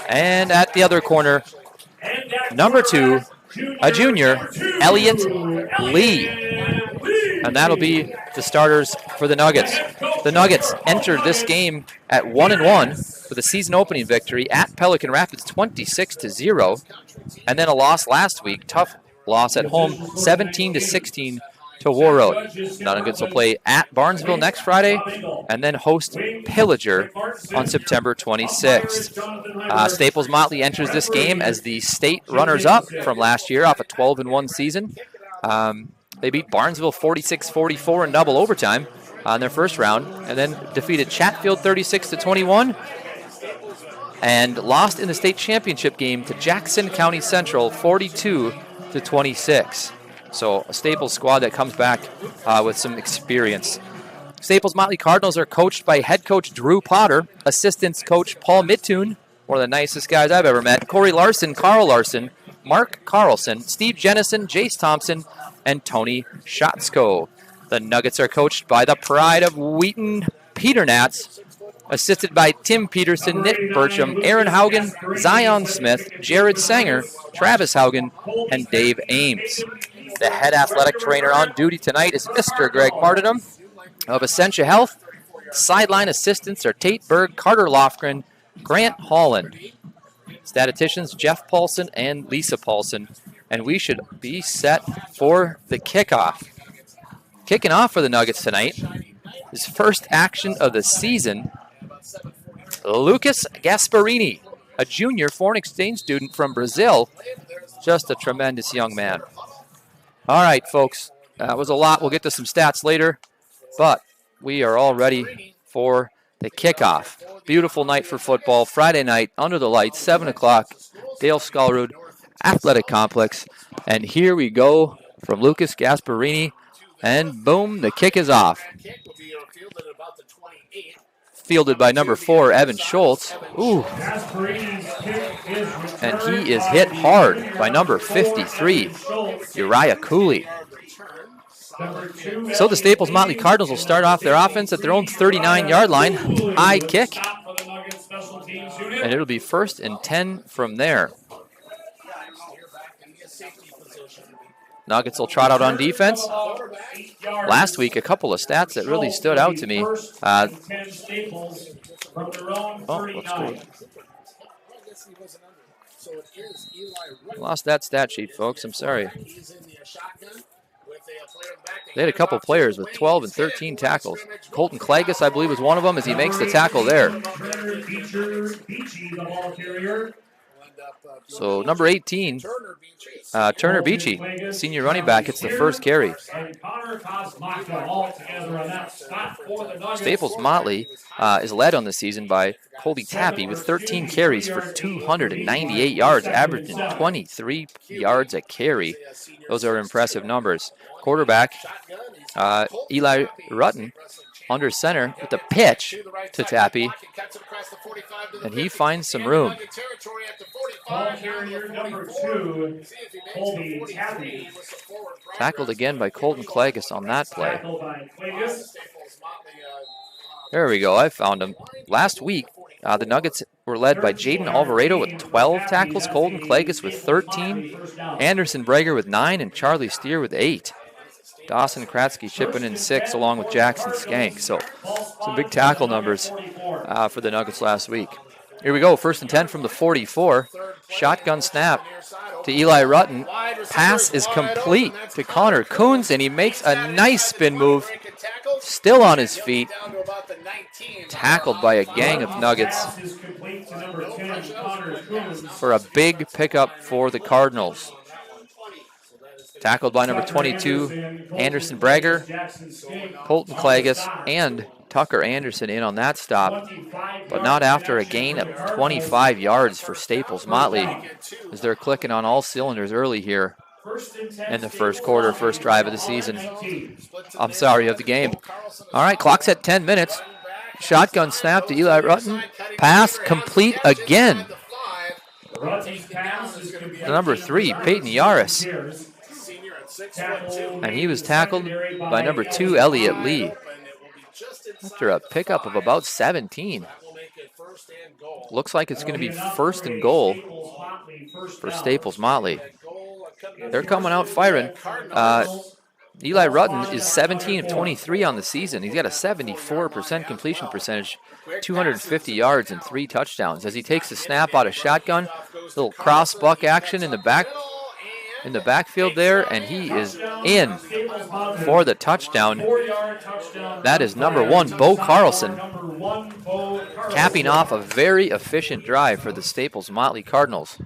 And at the other corner, number 2, a junior, Elliott Lee. And that'll be the starters for the Nuggets. The Nuggets entered this game at 1-1 with a season opening victory at Pelican Rapids 26-0. And then a loss last week, tough loss at home, 17-16 to Warroad. Nuggets will play at Barnesville next Friday and then host Pillager on September 26th. Staples-Motley enters this game as the state runners-up from last year off a 12-1 season. They beat Barnesville 46-44 in double overtime on their first round and then defeated Chatfield 36-21 and lost in the state championship game to Jackson County Central 42-26. So a Staples squad that comes back with some experience. Staples-Motley Cardinals are coached by head coach Drew Potter, assistants coach Paul Mittoon, one of the nicest guys I've ever met, Corey Larson, Carl Larson, Mark Carlson, Steve Jennison, Jace Thompson, and Tony Schatzko. The Nuggets are coached by the pride of Wheaton, Peter Nats, assisted by Tim Peterson, Nick Burcham, Aaron Haugen, Zion Smith, Jared Sanger, Travis Haugen, and Dave Ames. The head athletic trainer on duty tonight is Mr. Greg Martinum of Essentia Health. Sideline assistants are Tate Berg, Carter Lofgren, Grant Holland. Statisticians Jeff Paulson and Lisa Paulson. And we should be set for the kickoff. Kicking off for the Nuggets tonight, his first action of the season, Lucas Gasparini, a junior foreign exchange student from Brazil. Just a tremendous young man. All right, folks, that was a lot. We'll get to some stats later, but we are all ready for the kickoff. Beautiful night for football. Friday night, under the lights, 7 o'clock, Dale Skalrud Athletic Complex. And here we go from Lucas Gasparini. And boom, the kick is off. Fielded by number 4, Evan Schultz. Ooh. And he is hit hard by number 53, Uriah Cooley. So the Staples-Motley Cardinals will start off their offense at their own 39-yard line. High kick. And it'll be 1st and 10 from there. Nuggets will trot out on defense. Last week, a couple of stats that really stood out to me. Lost that stat sheet, folks. I'm sorry. They had a couple players with 12 and 13 tackles. Colton Klagas, I believe, was one of them as he makes the tackle there. So number 18, Turner Beachy, senior running back, it's the first carry. Staples-Motley is led on the season by Colby Tappy with 13 carries for 298 yards, averaging 23 yards a carry. Those are impressive numbers. Quarterback, Eli Rutten, under center with the pitch to Tappy, and he finds some room. Tackled again by Colton Klagas on that play. There we go, I found him. Last week, the Nuggets were led by Jaden Alvarado with 12 tackles, Colton Klagas with 13, Anderson Brager with 9, and Charlie Steer with 8. Dawson Kratzky chipping in 6 along with Jackson Skank. So some big tackle numbers for the Nuggets last week. Here we go, 1st and 10 from the 44. Shotgun snap to Eli Rutten. Pass is complete to Connor Coons, and he makes a nice spin move. Still on his feet. Tackled by a gang of Nuggets for a big pickup for the Cardinals. Tackled by number 22, Anderson Brager, Colton Klagas, and Tucker Anderson in on that stop, but not after a gain of 25 yards for Staples-Motley, as they're clicking on all cylinders early here in the first quarter, first drive of the season. I'm sorry, of the game. All right, clock's at 10 minutes. Shotgun snap to Eli Rutten. Pass complete again. Number 3, Peyton Yaris. And he was tackled by number 2, Elliott Lee, after a pickup of about 17. Looks like it's going to be first and goal for Staples-Motley. They're coming out firing. Eli Rutten is 17 of 23 on the season. He's got a 74% completion percentage, 250 yards and 3 touchdowns. As he takes the snap out of shotgun, little cross buck action in the backfield there, and he is in for the touchdown. That is number 1, Bo Carlson, capping off a very efficient drive for the Staples-Motley Cardinals,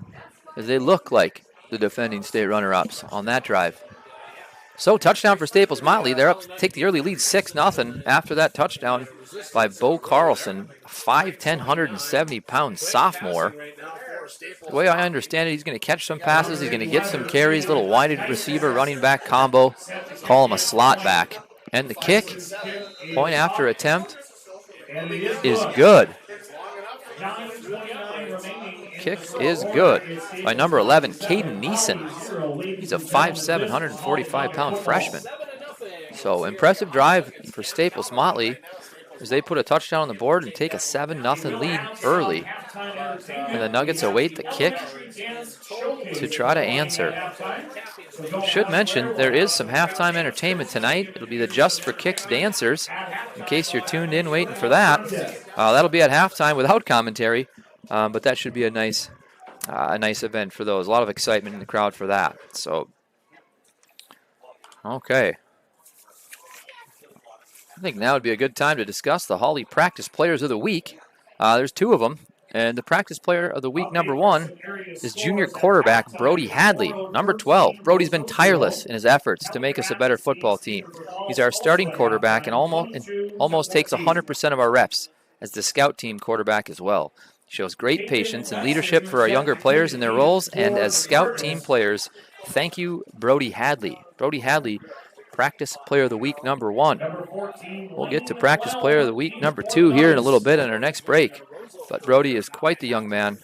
as they look like the defending state runner-ups on that drive. So touchdown for Staples-Motley. They're up to take the early lead 6-0 after that touchdown by Bo Carlson, 5'10", 170-pound sophomore. The way I understand it, he's going to catch some passes. He's going to get some carries, little wide receiver, running back combo. Call him a slot back. And the kick, point after attempt, is good. Kick is good by number 11, Caden Neeson. He's a 5'7", 145-pound freshman. So impressive drive for Staples-Motley as they put a touchdown on the board and take a 7-0 lead early. And the Nuggets await the kick to try to answer. Should mention there is some halftime entertainment tonight. It'll be the Just for Kicks dancers. In case you're tuned in waiting for that, that'll be at halftime without commentary. But that should be a nice event for those. A lot of excitement in the crowd for that. So, okay. I think now would be a good time to discuss the Hawley Practice Players of the Week. There's 2 of them. And the Practice Player of the Week number 1 is junior quarterback Brody Hadley, number 12. Brody's been tireless in his efforts to make us a better football team. He's our starting quarterback and almost takes 100% of our reps as the scout team quarterback as well. He shows great patience and leadership for our younger players in their roles, and as scout team players, thank you, Brody Hadley. Brody Hadley, Practice Player of the Week number 1. We'll get to Practice Player of the Week number 2 here in a little bit in our next break. But Brody is quite the young man.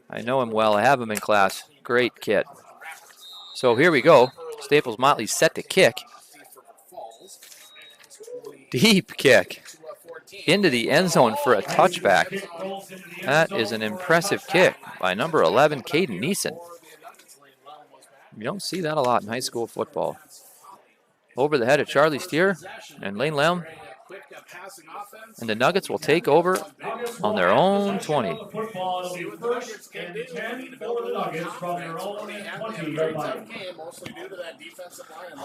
I know him well. I have him in class. Great kid. So here we go. Staples-Motley set to kick. Deep kick into the end zone for a touchback. That is an impressive kick by number 11, Caden Neeson. You don't see that a lot in high school football. Over the head of Charlie Steer and Lane Lamb. And the Nuggets will take over on their own 20.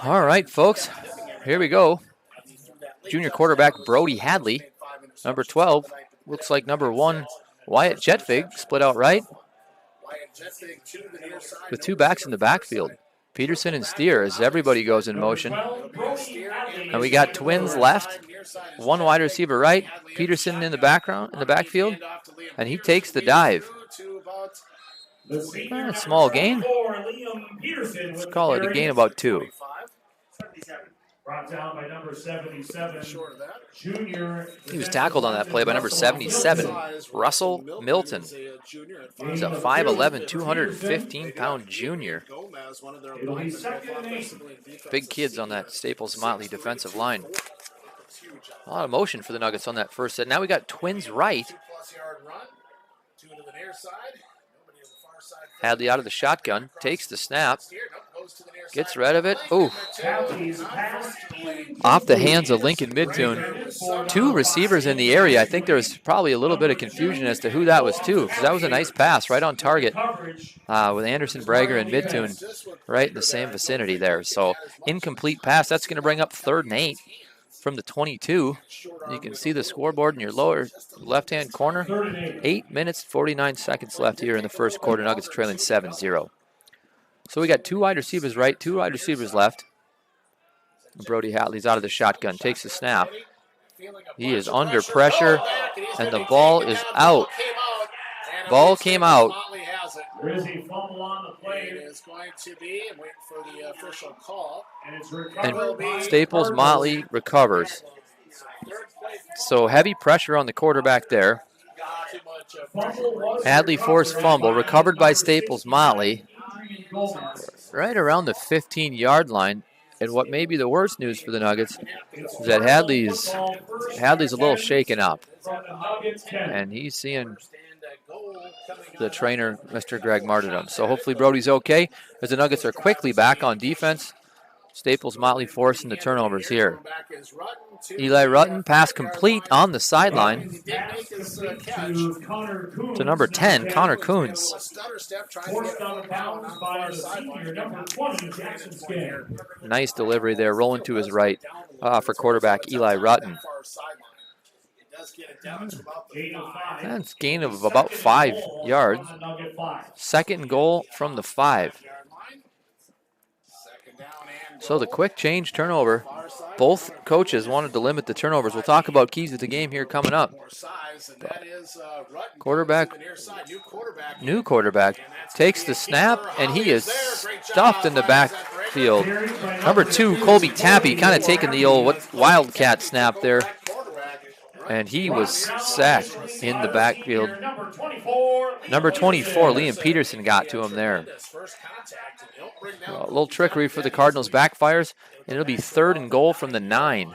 All right, folks, here we go. Junior quarterback Brody Hadley, number 12, looks like number 1, Wyatt Jetvig, split out right, with 2 backs in the backfield. Peterson and Steer as everybody goes in motion. And we got twins left. 1 wide receiver right, Peterson in the backfield, and he takes the dive. Small gain. Let's call it a gain about 2. Brought down by number 77. He was tackled on that play by number 77, Russell Milton. He's a 5'11", 215-pound junior. Big kids on that Staples-Motley defensive line. A lot of motion for the Nuggets on that first set. Now we got twins right. Hadley out of the shotgun, takes the snap, gets rid of it. Ooh. Off the hands of Lincoln Midtune. 2 receivers in the area. I think there was probably a little bit of confusion as to who that was to, because that was a nice pass right on target with Anderson, Brager, and Midtune right in the same vicinity there. So incomplete pass. That's going to bring up 3rd and 8 from the 22. You can see the scoreboard in your lower left-hand corner. 8 minutes, 49 seconds left here in the first quarter. Nuggets trailing 7-0. So we got 2 wide receivers right, 2 wide receivers left. Brody Hadley's out of the shotgun, takes the snap. He is under pressure, and the ball is out. Ball came out. And Staples-Motley recovers. So heavy pressure on the quarterback there. Hadley forced fumble, recovered by Staples-Motley. Right around the 15-yard line. And what may be the worst news for the Nuggets is that Hadley's a little shaken up. And he's seeing the trainer, Mr. Greg Martyrdom. So hopefully Brody's okay, as the Nuggets are quickly back on defense. Staples-Motley forcing the turnovers here. Eli Rutten, pass complete on the sideline to number 10, Connor Coons. Nice delivery there, rolling to his right for quarterback Eli Rutten. That's a gain of about 5 yards. Second and goal from the 5. So the quick change turnover. Both coaches wanted to limit the turnovers. We'll talk about keys of the game here coming up. New quarterback, takes the snap, and he is stuffed in the backfield. Number 2, Colby Tappy, kind of taking the old wildcat snap there. And he was sacked in the backfield. Number 24, Liam Peterson, got to him there. A little trickery for the Cardinals backfires, and it'll be 3rd and goal from the 9.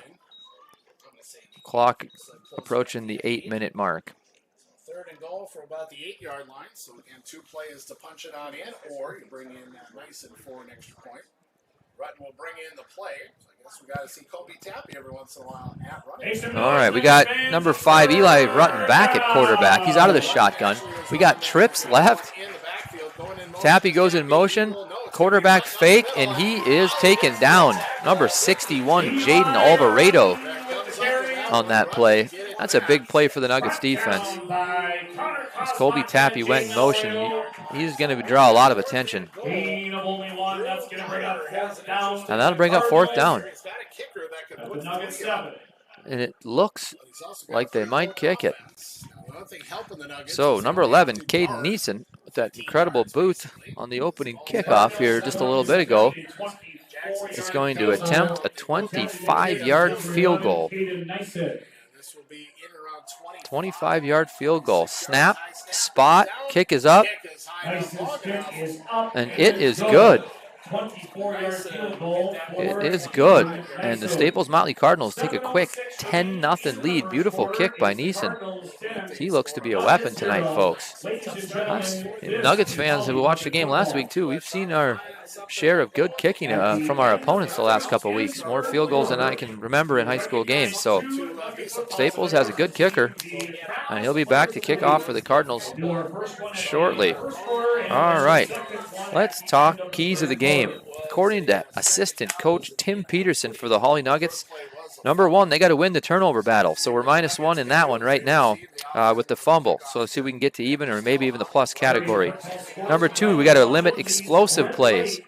Clock approaching the 8-minute mark. 3rd and goal for about the 8-yard line. So again, 2 plays to punch it on in, or you bring in Mason for an extra point. Rutten will bring in the play. So I guess we got to see Colby Tappy every once in a while at running. All right, we got number 5, Eli Rutten, back at quarterback. He's out of the shotgun. We got trips left. Tappy goes in motion. Quarterback fake, and he is taken down. Number 61, Jaden Alvarado on that play. That's a big play for the Nuggets defense. As Colby Tappy went in motion, he's going to draw a lot of attention. And that'll bring up 4th down. And it looks like they might kick it. So number 11, Caden Neeson, with that incredible boot on the opening kickoff here just a little bit ago, is going to attempt a 25-yard field goal. 25-yard field goal. Snap, spot, kick is up, and it is good. It is good. And the Staples-Motley Cardinals take a quick 10-0 lead. Beautiful kick by Neeson. He looks to be a weapon tonight, folks. Nuggets fans who watched the game last week, too, we've seen our share of good kicking from our opponents the last couple of weeks. More field goals than I can remember in high school games. So Staples has a good kicker, and he'll be back to kick off for the Cardinals shortly. All right, let's talk keys of the game. According to assistant coach Tim Peterson for the Hawley Nuggets, number 1, they got to win the turnover battle. So we're -1 in that one right now with the fumble. So let's see if we can get to even or maybe even the plus category. Number 2, we got to limit explosive plays.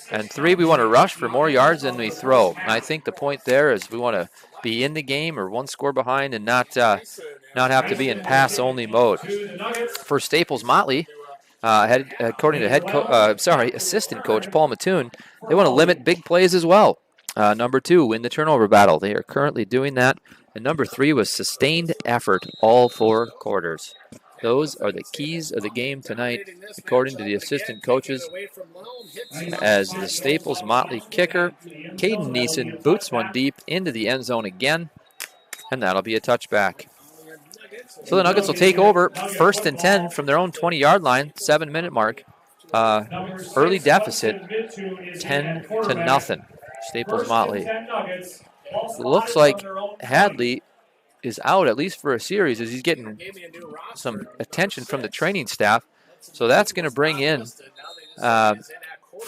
And 3, we want to rush for more yards than we throw. And I think the point there is we want to be in the game or 1 score behind and not have to be in pass-only mode. For Staples-Motley, according to assistant coach Paul Mattoon, they want to limit big plays as well. Number 2, win the turnover battle. They are currently doing that. And number 3 was sustained effort all 4 quarters. Those are the keys of the game tonight, according to the assistant coaches, as the Staples-Motley kicker, Caden Neeson, boots one deep into the end zone again, and that'll be a touchback. So the Nuggets will take over 1st and 10 from their own 20-yard line, 7-minute mark. Early deficit, 10-0. Staples-Motley. Looks like Hadley is out, at least for a series, as he's getting some attention from the training staff. So that's going to bring in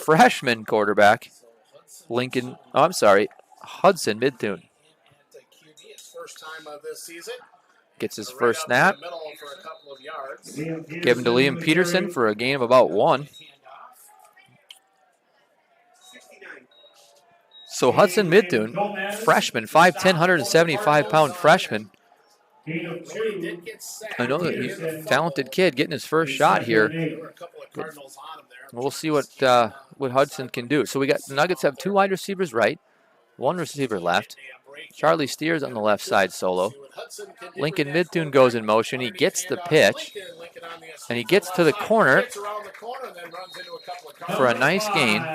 freshman quarterback Hudson Midthune. Gets his first snap. Give him to Liam Peterson for a gain of about 1. So Hudson Midthune, freshman, 5'10", 175-pound freshman. I know that he's a talented kid getting his first shot here. We'll see what Hudson can do. So we got the Nuggets have 2 wide receivers right, 1 receiver left. Charlie Steers on the left side solo. Lincoln Midtune goes in motion. He gets the pitch, and he gets to the corner for a nice gain.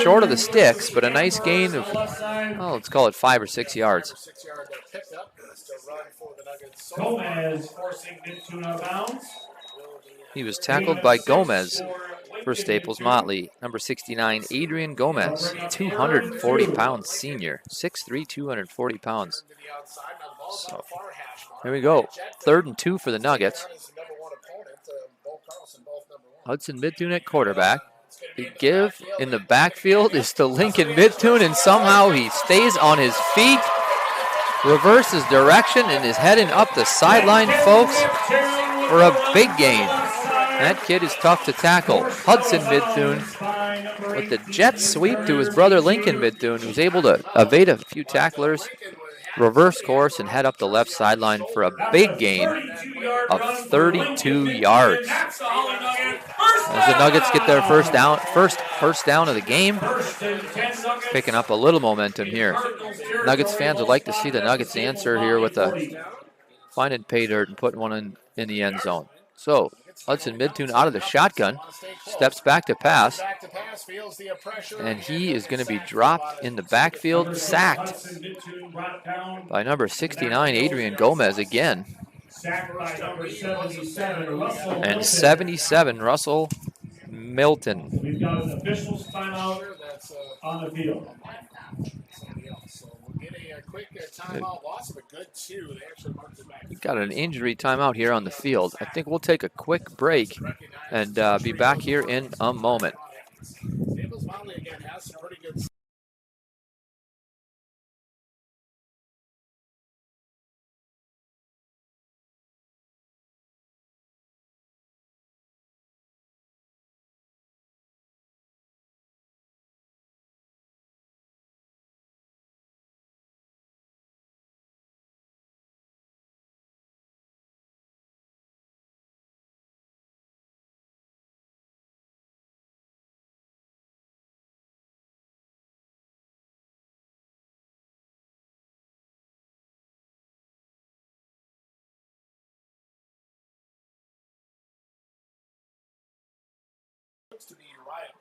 Short of the sticks, but a nice gain of, well, let's call it 5 or 6 yards. Gomez forcing Midtune out of bounds. He was tackled by Gomez for Staples-Motley. Number 69, Adrian Gomez, 240 pounds senior, 6'3", 240 pounds. So, here we go. 3rd and 2 for the Nuggets. Hudson Midtune at quarterback. The give in the backfield is to Lincoln Midtune, and somehow he stays on his feet, reverses direction, and is heading up the sideline, folks, for a big gain. That kid is tough to tackle. Hudson Midtune with the jet sweep to his brother Lincoln Midtune, who's able to evade a few tacklers, reverse course, and head up the left sideline for a big gain of 32 yards. As the Nuggets get their first down of the game, picking up a little momentum here. Nuggets fans would like to see the Nuggets answer here with a finding pay dirt and putting one in the end zone. So Hudson Midtune out of the shotgun, steps back to pass, and he is going to be dropped in the backfield, sacked by number 69, Adrian Gomez again. Sacked by number 77, Russell And Milton. 77, Russell Milton. We've got an official timeout on the field. We've got an injury timeout here on the field. I think we'll take a quick break and be back here in a moment. Staples-Motley again has some pretty good.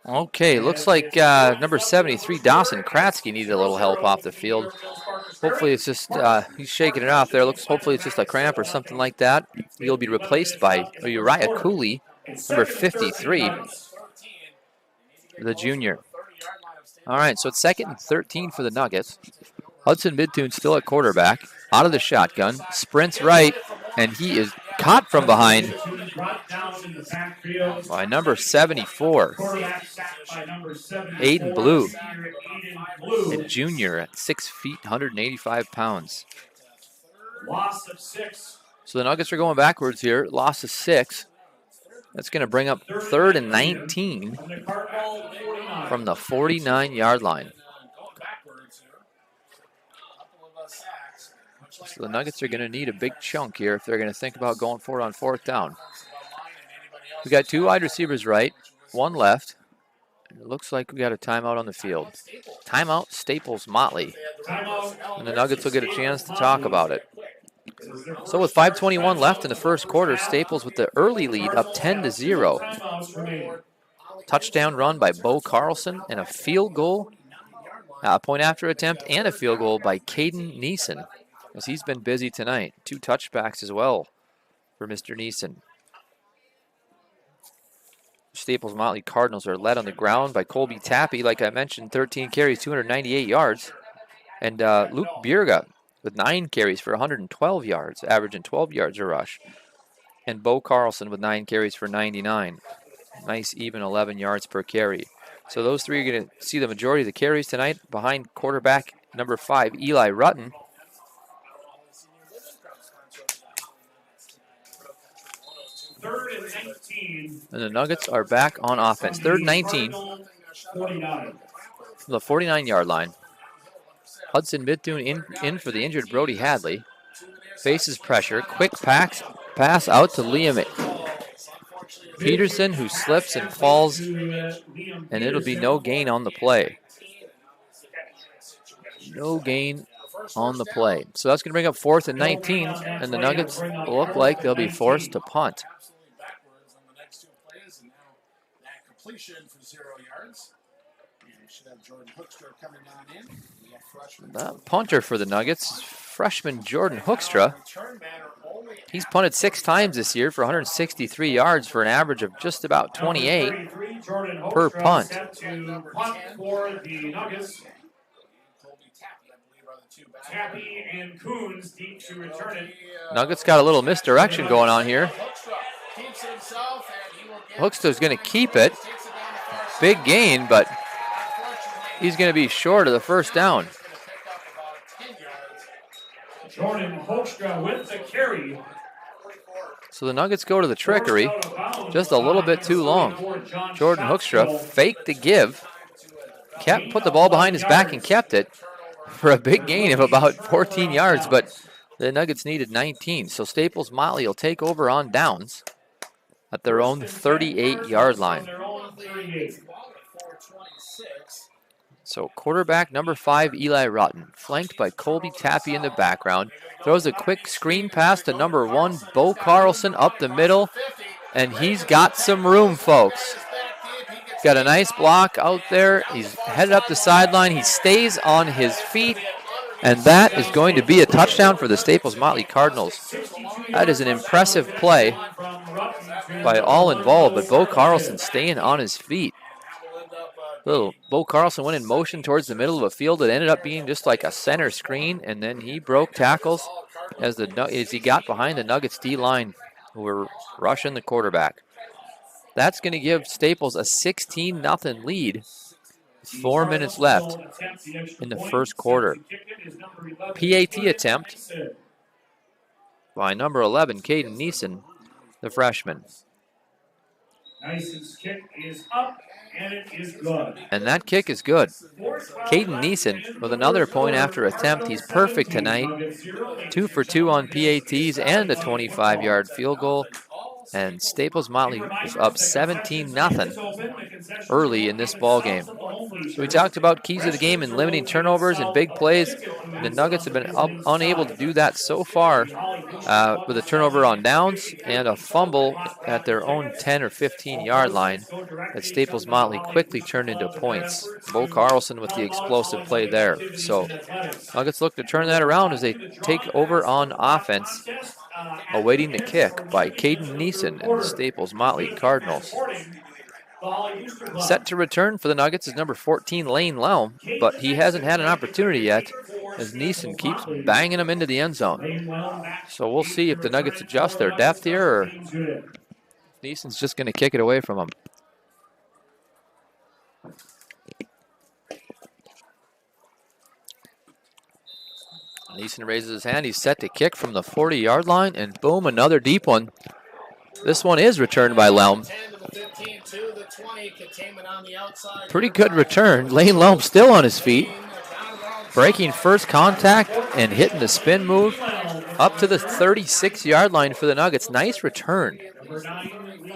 Okay, looks like number 73, Dawson Kratzky, needed a little help off the field. Hopefully it's just, he's shaking it off there. Hopefully it's just a cramp or something like that. He'll be replaced by Uriah Cooley, number 53, the junior. All right, so it's 2nd and 13 for the Nuggets. Hudson Midtune still at quarterback, out of the shotgun, sprints right, and he is caught from behind by number 74, Aiden Blue, a junior at 6 feet, 185 pounds. Loss of 6. So the Nuggets are going backwards here, loss of 6. That's going to bring up 3rd and 19 from the 49-yard line. So the Nuggets are going to need a big chunk here if they're going to think about going for it on 4th down. We got 2 wide receivers right, 1 left. It looks like we got a timeout on the field. Timeout, Staples-Motley. And the Nuggets will get a chance to talk about it. So with 5:21 left in the first quarter, Staples with the early lead up 10-0. Touchdown run by Bo Carlson and a field goal, a point after attempt, and a field goal by Caden Neeson, as he's been busy tonight. 2 touchbacks as well for Mr. Neeson. Staples-Motley Cardinals are led on the ground by Colby Tappy, like I mentioned, 13 carries, 298 yards. And Luke Bierga with 9 carries for 112 yards, averaging 12 yards a rush. And Bo Carlson with 9 carries for 99. Nice even 11 yards per carry. So those 3 are going to see the majority of the carries tonight behind quarterback number 5, Eli Rutten. Third and 19. And the Nuggets are back on offense. 3rd and 19 from the 49-yard line. Hudson Midtune in for the injured Brody Hadley. Faces pressure. Quick pass out to Liam Peterson, who slips and falls, and it'll be no gain on the play. No gain on the play. So that's going to bring up 4th and 19, and the Nuggets look like they'll be forced to punt. Absolutely backwards on the next 2 plays, and now that completion for 0 yards. And we should have Jordan Hoekstra coming on in. We have freshman The punter for the Nuggets, freshman Jordan Hoekstra. He's punted 6 times this year for 163 yards for an average of just about 28 per punt. For the Nuggets. Tappy and Coons deep to return it. Nuggets got a little misdirection going on here. Hoekstra's going to keep it. Big gain, but he's going to be short of the first down. Jordan Hoekstra with the carry. So the Nuggets go to the trickery. Just a little bit too long. Jordan Hoekstra faked the give. Put the ball behind his back and kept it for a big gain of about 14 yards, but the Nuggets needed 19. So Staples-Motley will take over on downs at their own 38-yard line. So quarterback number 5, Eli Rotten, flanked by Colby Tappy in the background. Throws a quick screen pass to number 1, Bo Carlson, up the middle, and he's got some room, folks. Got a nice block out there. He's headed up the sideline. He stays on his feet, and that is going to be a touchdown for the Staples-Motley Cardinals. That is an impressive play by all involved, but Bo Carlson staying on his feet. Little Bo Carlson went in motion towards the middle of a field that ended up being just like a center screen, and then he broke tackles as he got behind the Nuggets D-line, who were rushing the quarterback. That's going to give Staples a 16-0 lead. 4 minutes left in the first quarter. PAT attempt by number 11, Caden Neeson, the freshman. Neeson's kick is up, and it is good. And that kick is good. Caden Neeson with another point after attempt. He's perfect tonight. 2 for 2 on PATs and a 25-yard field goal. And Staples-Motley is up 17-0 early in this ball game. So we talked about keys of the game and limiting turnovers and big plays. And the Nuggets have been unable to do that so far with a turnover on downs and a fumble at their own 10 or 15-yard line that Staples-Motley quickly turned into points. Bo Carlson with the explosive play there. So Nuggets look to turn that around as they take over on offense, awaiting the kick by Caden Neeson and the Staples-Motley Cardinals. Set to return for the Nuggets is number 14, Lane Lelm, but he hasn't had an opportunity yet as Neeson keeps banging him into the end zone. So we'll see if the Nuggets adjust their depth here or Neeson's just going to kick it away from him. Neeson raises his hand. He's set to kick from the 40-yard line, and boom, another deep one. This one is returned by Lelm. Pretty good return. Lane Lelm still on his feet, breaking first contact and hitting the spin move up to the 36-yard line for the Nuggets. Nice return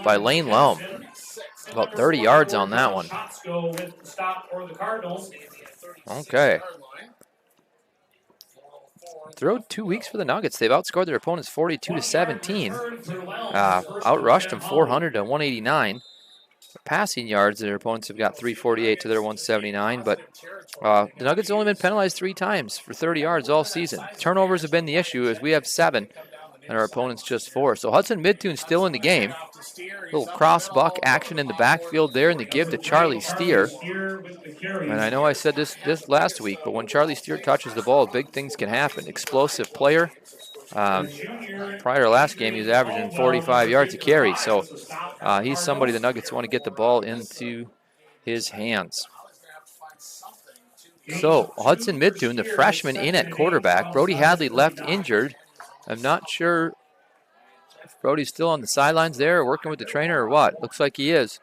by Lane Lelm. About 30 yards on that one. Okay. Through 2 weeks for the Nuggets, they've outscored their opponents 42-17. Outrushed them 400 to 189. Passing yards, their opponents have got 348 to their 179. But the Nuggets have only been penalized 3 times for 30 yards all season. Turnovers have been the issue as we have 7 and our opponents just 4. So Hudson Midtoon still in the game. Little cross buck action in the backfield there, and the give to Charlie Steer. And I know I said this last week, but when Charlie Steer touches the ball, big things can happen. Explosive player. Prior to last game, he was averaging 45 yards a carry. So he's somebody the Nuggets want to get the ball into his hands. So Hudson Midtoon, the freshman, in at quarterback. Brody Hadley left injured. I'm not sure if Brody's still on the sidelines there, working with the trainer or what. Looks like he is.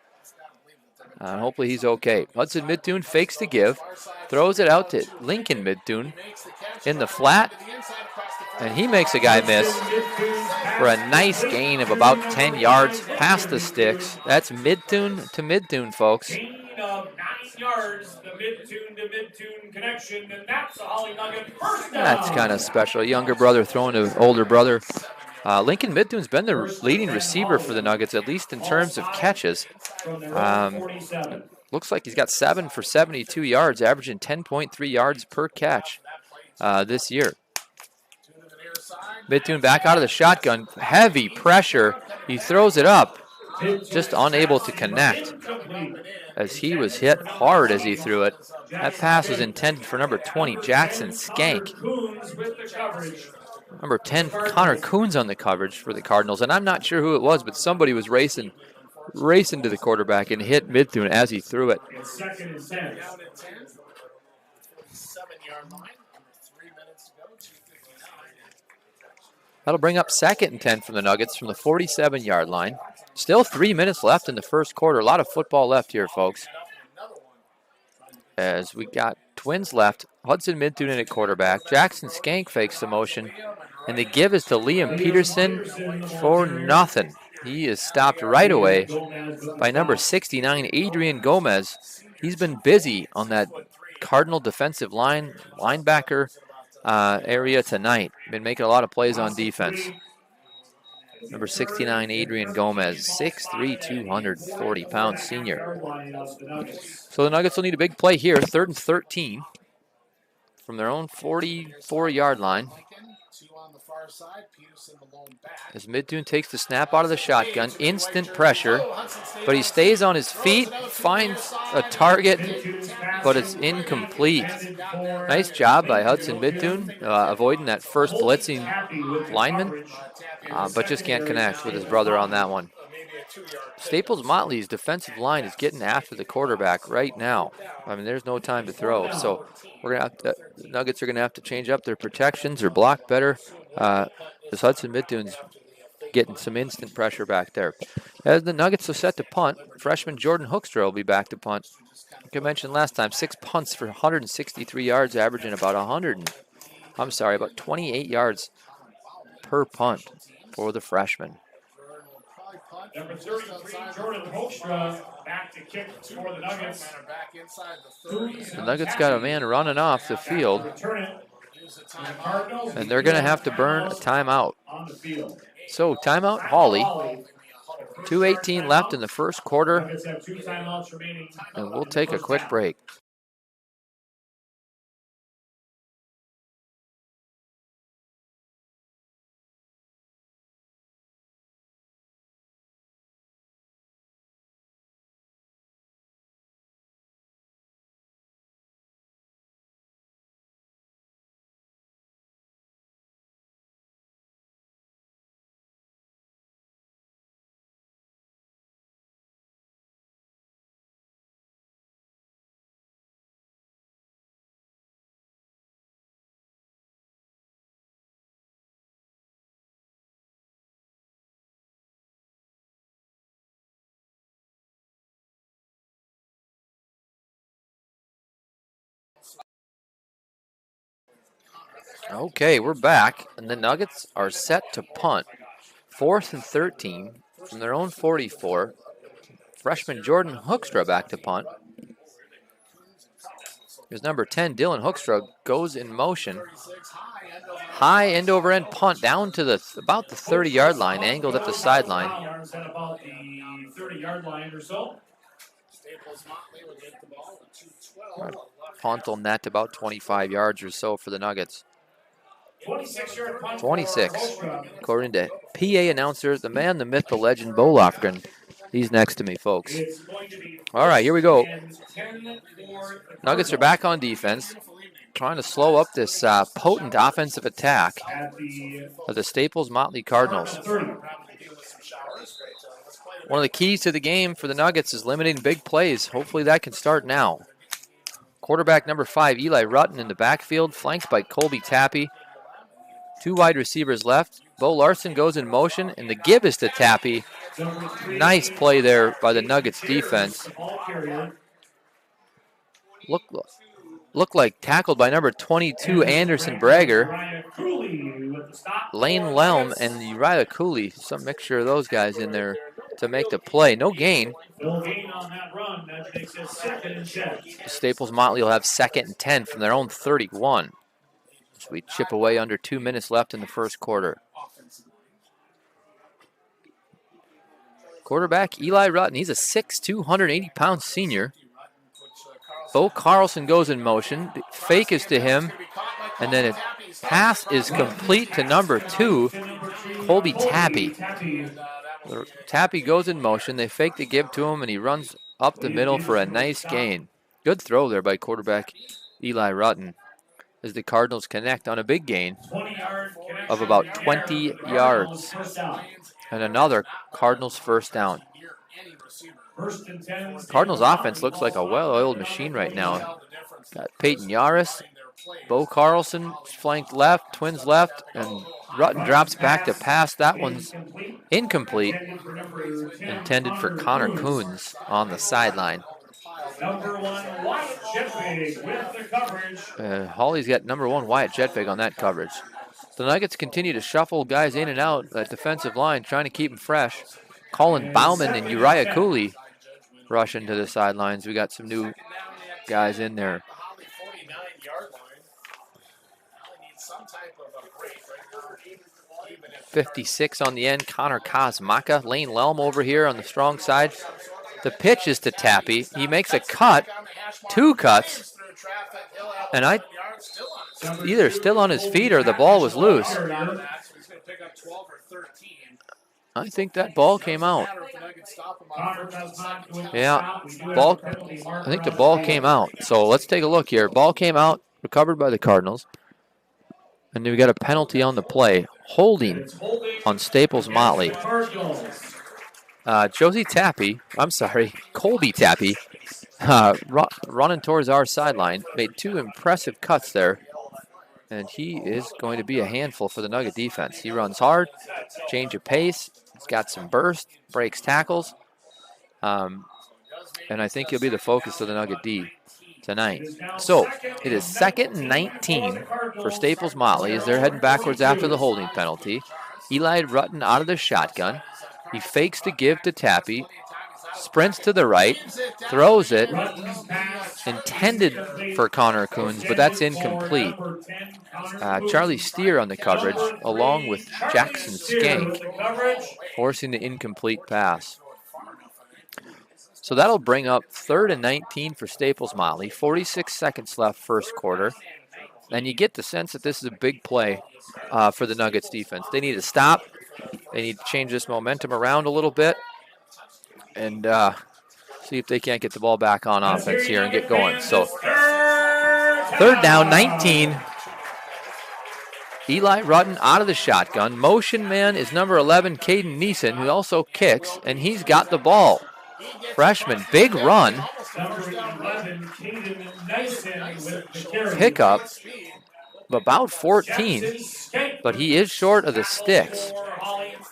Hopefully he's okay. Hudson Midtoon fakes the give, throws it out to Lincoln Midtoon in the flat, and he makes a guy miss for a nice gain of about 10 yards past the sticks. That's Midtoon to Midtoon, folks. of 9 yards, the mid-tune to mid-tune connection, and that's a Hawley Nugget first down. That's kind of special. Younger brother throwing to older brother. Lincoln Midtune's been the leading receiver for the Nuggets, at least in terms of catches. Looks like he's got 7 for 72 yards, averaging 10.3 yards per catch this year. Midtune back out of the shotgun. Heavy pressure. He throws it up. Just unable to connect as he was hit hard as he threw it. That pass was intended for number 20, Jackson Skank. Number 10, Connor Coons on the coverage for the Cardinals. And I'm not sure who it was, but somebody was racing to the quarterback and hit Midtune as he threw it. It's 2nd and 10. That'll bring up 2nd and 10 from the Nuggets from the 47-yard line. Still 3 minutes left in the first quarter. A lot of football left here, folks. As we got Twins left. Hudson Midtune in at quarterback. Jackson Skank fakes the motion. And the give is to Liam Peterson for nothing. He is stopped right away by number 69, Adrian Gomez. He's been busy on that Cardinal defensive linebacker area tonight. Been making a lot of plays on defense. Number 69, Adrian Gomez, 6'3", 240-pound senior. So the Nuggets will need a big play here, 3rd and 13 from their own 44-yard line. As Midtune takes the snap out of the shotgun, instant pressure, but he stays on his feet, finds a target, but it's incomplete. Nice job by Hudson Midtune, avoiding that first blitzing lineman, but just can't connect with his brother on that one. Staples-Motley's defensive line is getting after the quarterback right now. I mean, there's no time to throw, so the Nuggets are going to have to change up their protections or block better. As Hudson Midtune's getting some instant pressure back there. As the Nuggets are set to punt, freshman Jordan Hoekstra will be back to punt. Like I mentioned last time, 6 punts for 163 yards, averaging about 28 yards per punt for the freshman. Number 33, Jordan Hoekstra, back to kick for the Nuggets. The Nuggets got a man running off the field, and they're going to have to burn a timeout. So timeout, Hawley. 2:18 left in the first quarter, and we'll take a quick break. Okay, we're back, and the Nuggets are set to punt. 4th and 13 from their own 44. Freshman Jordan Hoekstra back to punt. Here's number 10, Dylan Hoekstra, goes in motion. High end-over-end punt down to about the 30-yard line, angled at the sideline. About the 30-yard line or so. Punt will net about 25 yards or so for the Nuggets. 26-yard punt. 26, according to PA announcer, the man, the myth, the legend, Bo Lofgren. He's next to me, folks. All right, here we go. Nuggets are back on defense, trying to slow up this potent offensive attack of the Staples-Motley Cardinals. One of the keys to the game for the Nuggets is limiting big plays. Hopefully that can start now. Quarterback number 5, Eli Rutten in the backfield, flanked by Colby Tappy. 2 wide receivers left. Bo Larson goes in motion, and the give is to Tappy. Nice play there by the Nuggets defense. Looked like tackled by number 22, Anderson Brager. Lane Lelm and Uriah Cooley, some mixture of those guys in there to make the play. No gain. No gain on that run. That makes it 2nd and 10. Staples-Motley will have 2nd and 10 from their own 31. So we chip away under 2 minutes left in the first quarter. Quarterback Eli Rutten, he's a 6'2", 180-pound senior. Bo Carlson goes in motion. The fake is to him, and then a pass is complete to number 2, Colby Tappy. Tappy goes in motion. They fake the give to him, and he runs up the middle for a nice gain. Good throw there by quarterback Eli Rutten as the Cardinals connect on a big gain of about 20 yards. And another Cardinals first down. Cardinals offense looks like a well-oiled machine right now. Got Peyton Yaris, Bo Carlson flanked left, Twins left, and Rutten drops back to pass. That one's incomplete, intended for Connor Coons on the sideline. Number 1, Wyatt Jetbig with the coverage. Hawley's got number 1, Wyatt Jetbig on that coverage. The Nuggets continue to shuffle guys in and out at defensive line, trying to keep them fresh. Colin Bauman and Uriah Cooley rushing to the sidelines. We got some new guys in there. 56 on the end, Connor Kosmaka. Lane Lelm over here on the strong side. The pitch is to Tappy. He makes a cut, 2 cuts, and either still on his feet or the ball was loose. I think that ball came out. Yeah, I think the ball came out. So let's take a look here. Ball came out, recovered by the Cardinals. And then we got a penalty on the play. Holding on Staples-Motley. Colby Tappy, running towards our sideline. Made 2 impressive cuts there. And he is going to be a handful for the Nugget defense. He runs hard, change of pace. He's got some burst, breaks tackles. And I think he'll be the focus of the Nugget D tonight. So it is 2nd and 19 for Staples-Motley as they're heading backwards after the holding penalty. Eli Rutten out of the shotgun. He fakes to give to Tappy. Sprints to the right, throws it, intended for Connor Coons, but that's incomplete. Charlie Steer on the coverage, along with Jackson Skank, forcing the incomplete pass. So that'll bring up 3rd and 19 for Staples-Motley. 46 seconds left first quarter. And you get the sense that this is a big play for the Nuggets defense. They need to stop. They need to change this momentum around a little bit and see if they can't get the ball back on offense here and get going. So 3rd down, 19. Eli Rutten out of the shotgun. Motion man is number 11, Caden Neeson, who also kicks, and he's got the ball. Freshman, big run. Pickup, about 14, but he is short of the sticks.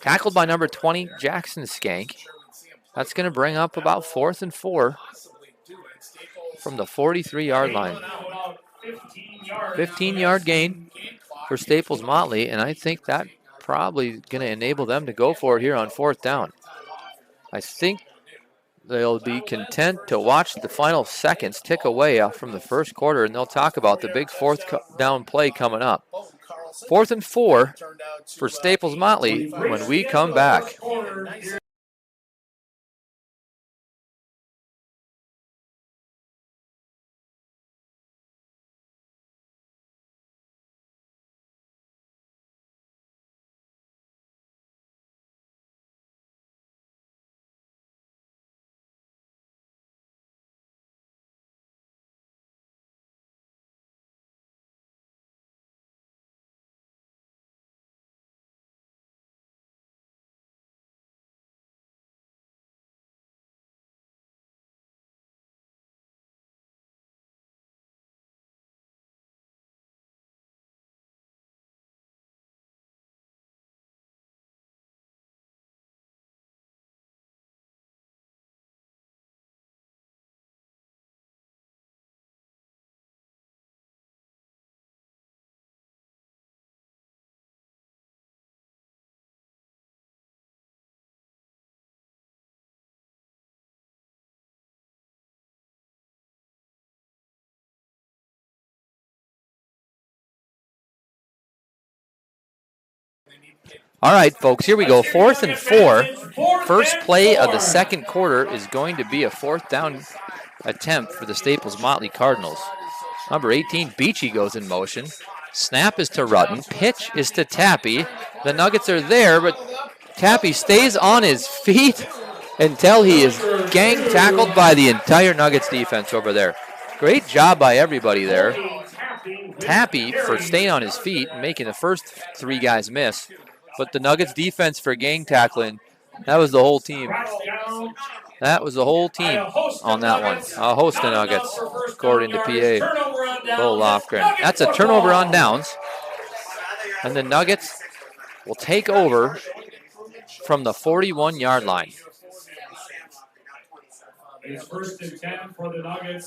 Tackled by number 20, Jackson Skank. That's going to bring up about 4th and 4 from the 43-yard line. 15-yard gain for Staples-Motley, and I think that probably going to enable them to go for it here on 4th down. I think they'll be content to watch the final seconds tick away from the first quarter, and they'll talk about the big 4th down play coming up. 4th and 4 for Staples-Motley when we come back. All right, folks, here we go. 4th and 4. First play of the second quarter is going to be a 4th down attempt for the Staples-Motley Cardinals. Number 18, Beachy, goes in motion. Snap is to Rutten. Pitch is to Tappy. The Nuggets are there, but Tappy stays on his feet until he is gang tackled by the entire Nuggets defense over there. Great job by everybody there. Tappy for staying on his feet and making the first 3 guys miss. But the Nuggets defense for gang tackling, that was the whole team. That was the whole team on that one. A host of Nuggets, according to PA. Bo Lofgren. That's a turnover on downs. And the Nuggets will take over from the 41-yard line.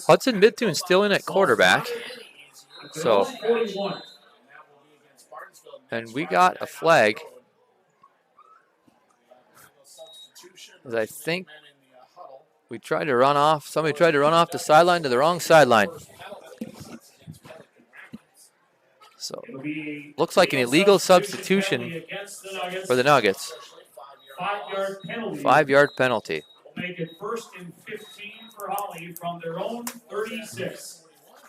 Hudson Midtoon still in at quarterback. So, and we got a flag. As I think we tried to run off. Somebody tried to run off the sideline to the wrong sideline. So, looks like an illegal substitution for the Nuggets. 5-yard penalty. We'll make it 1st and 15 for Hawley from their own 36.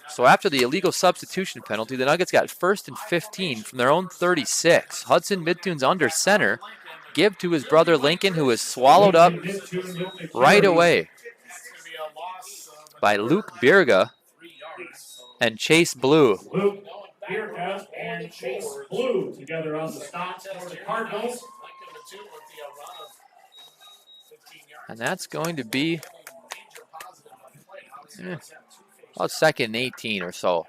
So after the illegal substitution penalty, the Nuggets got 1st and 15 from their own 36. Hudson Midtoon's under center. Give to his brother Lincoln, who is swallowed up right away by Luke Birga and Chase Blue. Luke Birga and Chase Blue together on the stop for the Cardinals. And that's going to be about 2nd and 18 or so.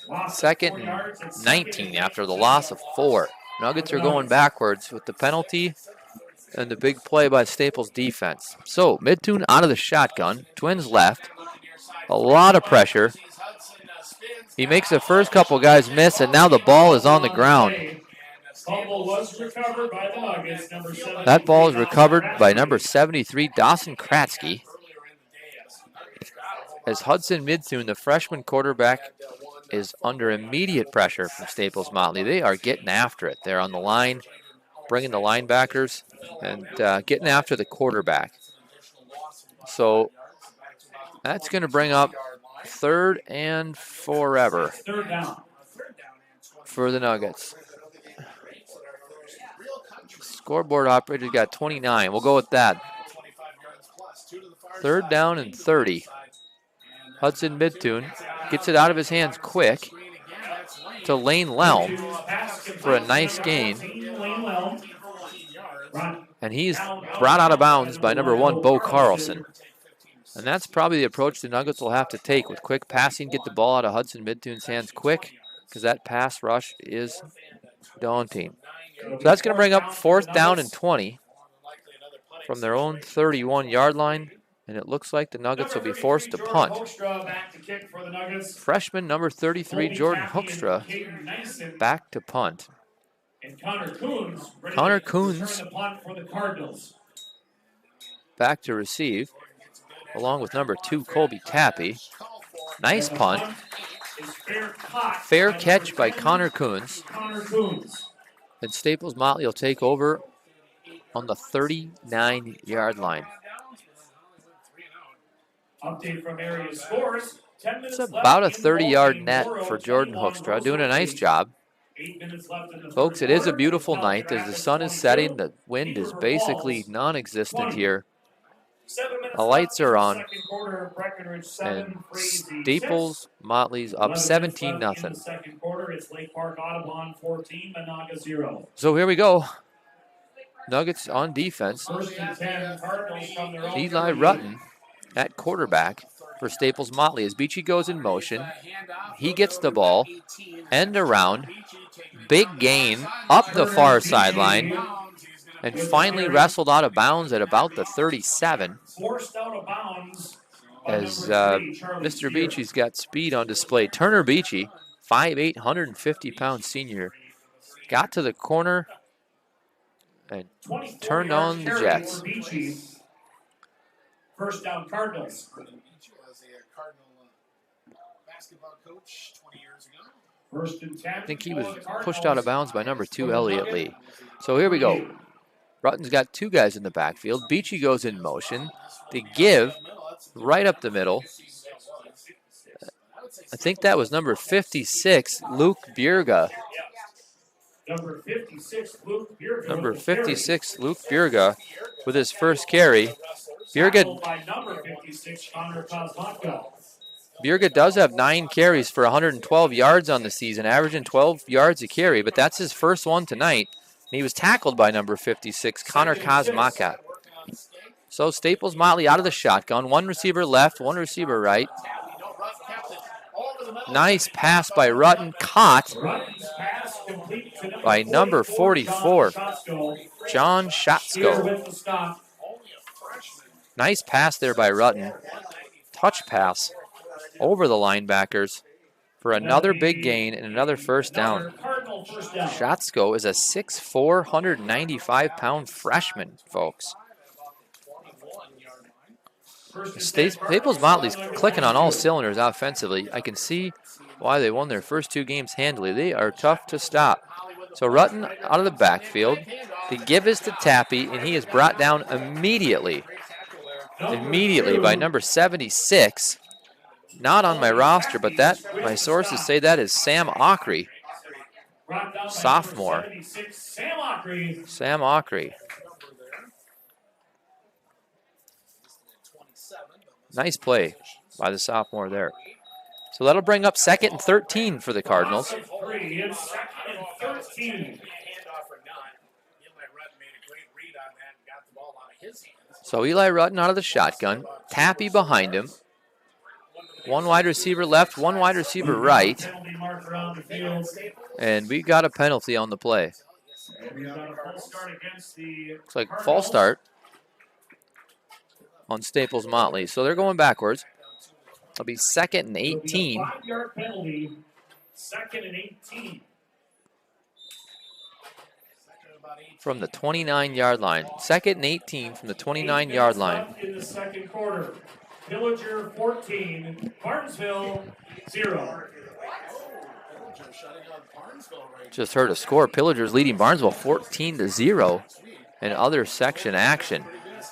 2nd and 19 after the loss of 4. Nuggets are going backwards with the penalty and the big play by Staples defense. So, Midtoon out of the shotgun. Twins left. A lot of pressure. He makes the first couple guys miss, and now the ball is on the ground. That ball is recovered by number 73, Dawson Kratzky. As Hudson Midtoon, the freshman quarterback, is under immediate pressure from Staples-Motley. They are getting after it. They're on the line, bringing the linebackers, and getting after the quarterback. So that's going to bring up 3rd and forever for the Nuggets. Scoreboard operator's got 29. We'll go with that. 3rd down and 30. Hudson Midtoon gets it out of his hands quick to Lane Lelm for a nice gain. And he's brought out of bounds by number 1, Bo Carlson. And that's probably the approach the Nuggets will have to take with quick passing, get the ball out of Hudson Midtoon's hands quick, because that pass rush is daunting. So that's going to bring up 4th down and 20 from their own 31-yard line. And it looks like the Nuggets will be forced to punt. Freshman number 33, Jordan Hoekstra, back to punt. Connor Coons back to receive, along with number 2, Colby Tappy. Nice punt. Fair catch by Connor Coons. And Staples-Motley will take over on the 39-yard line. Update from area scores. 10 minutes it's about a 30-yard net for Jordan Hoekstra, doing a nice job. 8 minutes left in the Folks, it is a beautiful night as the sun is setting. The wind is basically non-existent here. The lights are on. And Staples-Motley's up 17-0. So here we go. Nuggets on defense. Eli Rutten at quarterback for Staples-Motley as Beachy goes in motion. He gets the ball, end around, big gain up the far sideline, and finally wrestled out of bounds at about the 37. As Mr. Beachy's got speed on display. Turner Beachy, 5'8", 150-pound senior, got to the corner and turned on the Jets. First down, Cardinals. Was a Cardinal basketball coach 20 years ago. First and 10. I think he was pushed out of bounds by number 2, Elliott Lee. So here we go. Rutten's got two guys in the backfield. Beachy goes in motion. They give right up the middle. I think that was number 56, Luke Bjerga. Number 56, Luke Bjerga. Number 56, Luke Bjerga with his first carry. Bjerga By number 56, Connor Kosmatka. Bjerga does have 9 carries for 112 yards on the season, averaging 12 yards a carry, but that's his first one tonight. And he was tackled by number 56, Connor Kosmaka. So Staples-Motley out of the shotgun. One receiver left, one receiver right. Nice pass by Rutten, caught by number 44, John Shatsko. Nice pass there by Rutten. Touch pass over the linebackers for another big gain and another first down. Shatsko is a 6'4", 195-pound freshman, folks. Staples-Motley's clicking on all cylinders offensively. I can see why they won their first 2 games handily. They are tough to stop. So Rutten out of the backfield. The give is to Tappy, and he is brought down immediately by number 76. Not on my roster, but that my sources say that is Sam Ockery, sophomore. Sam Ockery. Nice play by the sophomore there. So that'll bring up 2nd and 13 for the Cardinals. So Eli Rutten out of the shotgun. Tappy behind him. One wide receiver left, one wide receiver right. And we got a penalty on the play. Looks like false start on Staples-Motley. So they're going backwards. It'll be 2nd and 18. 5-yard penalty, 2nd and 18. From the 29-yard line. 2nd and 18 from the 29-yard line. In the second quarter. Pillager 14, Barnesville 0. Just heard a score. Pillagers leading Barnesville 14-0 in other section action.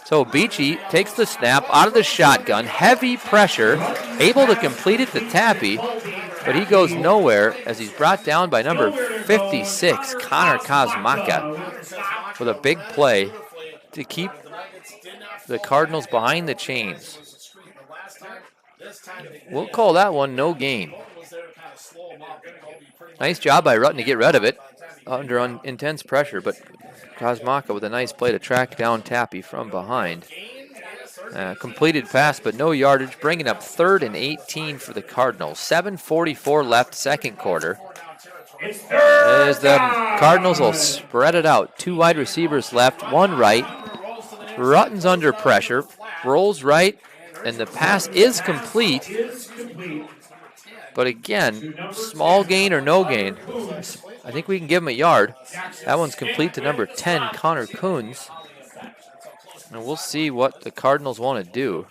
So Beachy takes the snap out of the shotgun. Heavy pressure. Able to complete it to Tappy. But he goes nowhere as he's brought down by number 56, Connor Kosmaka, with a big play to keep the Cardinals behind the chains. We'll call that one no gain. Nice job by Rutten to get rid of it under intense pressure, but Kosmaka with a nice play to track down Tappy from behind. Completed pass, but no yardage, bringing up 3rd and 18 for the Cardinals. 7:44 left, second quarter. As the Cardinals will spread it out. 2 wide receivers left, 1 right. Rutten's under pressure, rolls right, and the pass is complete. But again, small gain or no gain. I think we can give him a yard. That one's complete to number 10, Connor Coons. And we'll see what the Cardinals want to do.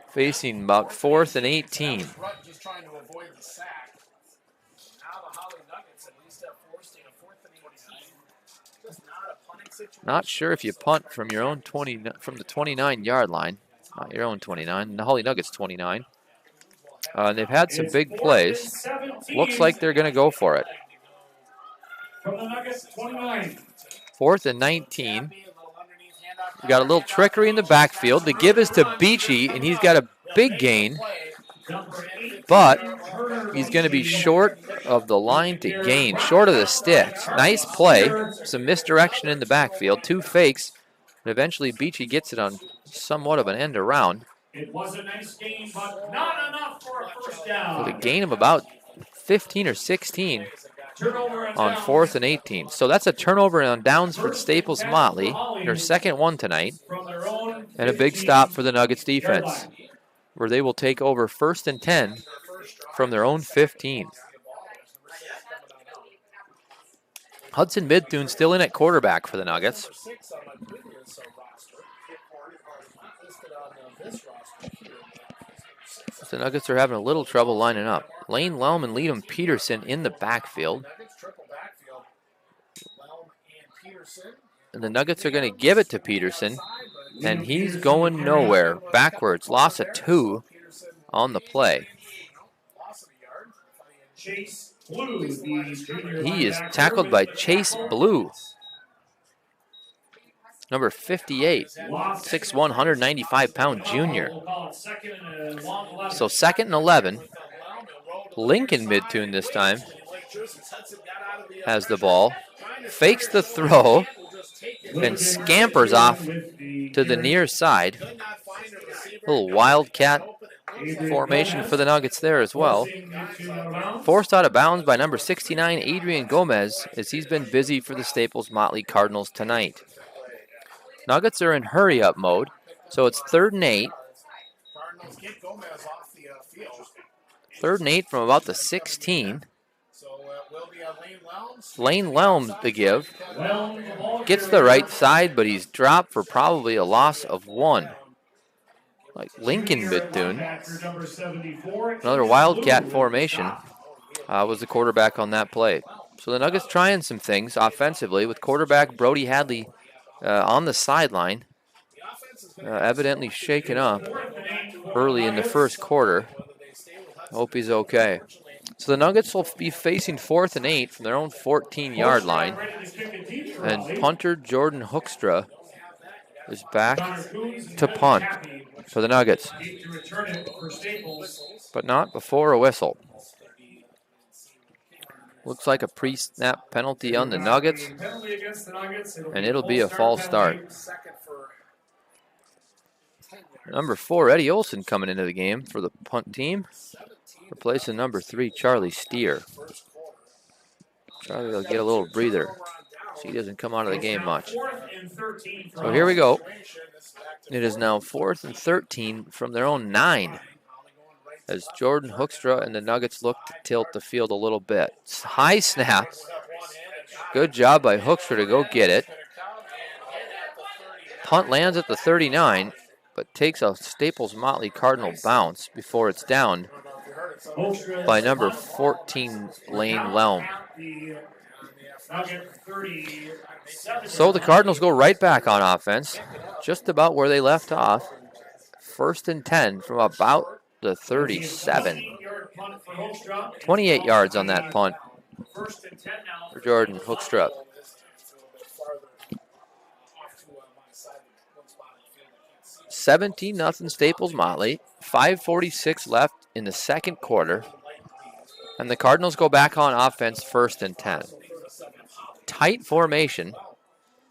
Facing about 4th and 18. Not sure if you punt from your own 20, from the 29-yard line. Not your own 29. The Hawley Nuggets 29. And they've had some big plays. Looks like they're going to go for it. From the Nuggets 29. 4th and 19. We got a little trickery in the backfield. The give is to Beachy, and he's got a big gain. But he's going to be short of the line to gain, short of the sticks. Nice play. Some misdirection in the backfield. 2 fakes. And eventually Beachy gets it on somewhat of an end around. It was a nice game, but not enough for a first down. With a gain of about 15 or 16 on 4th and 18. So that's a turnover on downs for Staples-Motley, their second one tonight, and a big stop for the Nuggets defense, where they will take over 1st and 10 from their own 15. Hudson Midthune still in at quarterback for the Nuggets. The Nuggets are having a little trouble lining up. Lane Lelm and Liam Peterson in the backfield. And the Nuggets are going to give it to Peterson. And he's going nowhere. Backwards. Loss of 2 on the play. He is tackled by Chase Blue. Number 58, 6'1", 195-pound junior. So 2nd and 11. Lincoln Midtune this time has the ball. Fakes the throw. Then scampers off to the near side. Little wildcat formation for the Nuggets there as well. Forced out of bounds by number 69, Adrian Gomez, as he's been busy for the Staples-Motley Cardinals tonight. Nuggets are in hurry-up mode, so it's 3rd and 8. 3rd and 8 from about the 16. Lane Lelm the give. Gets the right side, but he's dropped for probably a loss of 1. Like Lincoln Midtune. Another wildcat formation was the quarterback on that play. So the Nuggets trying some things offensively with quarterback Brody Hadley on the sideline. Evidently shaken up early in the first quarter. Hope he's okay. So the Nuggets will be facing 4th and 8 from their own 14-yard line. And punter Jordan Hoekstra is back to punt for the Nuggets. But not before a whistle. Looks like a pre-snap penalty on the Nuggets. And it'll be a false start. Number 4, Eddie Olson coming into the game for the punt team. Replacing number 3, Charlie Steer. Charlie will get a little breather, so he doesn't come out of the game much. So here we go. It is now 4th and 13 from their own 9. As Jordan Hoekstra and the Nuggets look to tilt the field a little bit. High snap. Good job by Hoekstra to go get it. Punt lands at the 39, but takes a Staples-Motley Cardinal bounce before it's down by number 14, Lane Lelm. So the Cardinals go right back on offense, just about where they left off. 1st and 10 from about the 37. 28 yards on that punt for Jordan Hoekstra. 17-0 Staples-Motley. 5:46 left in the second quarter. And the Cardinals go back on offense 1st and 10. Tight formation.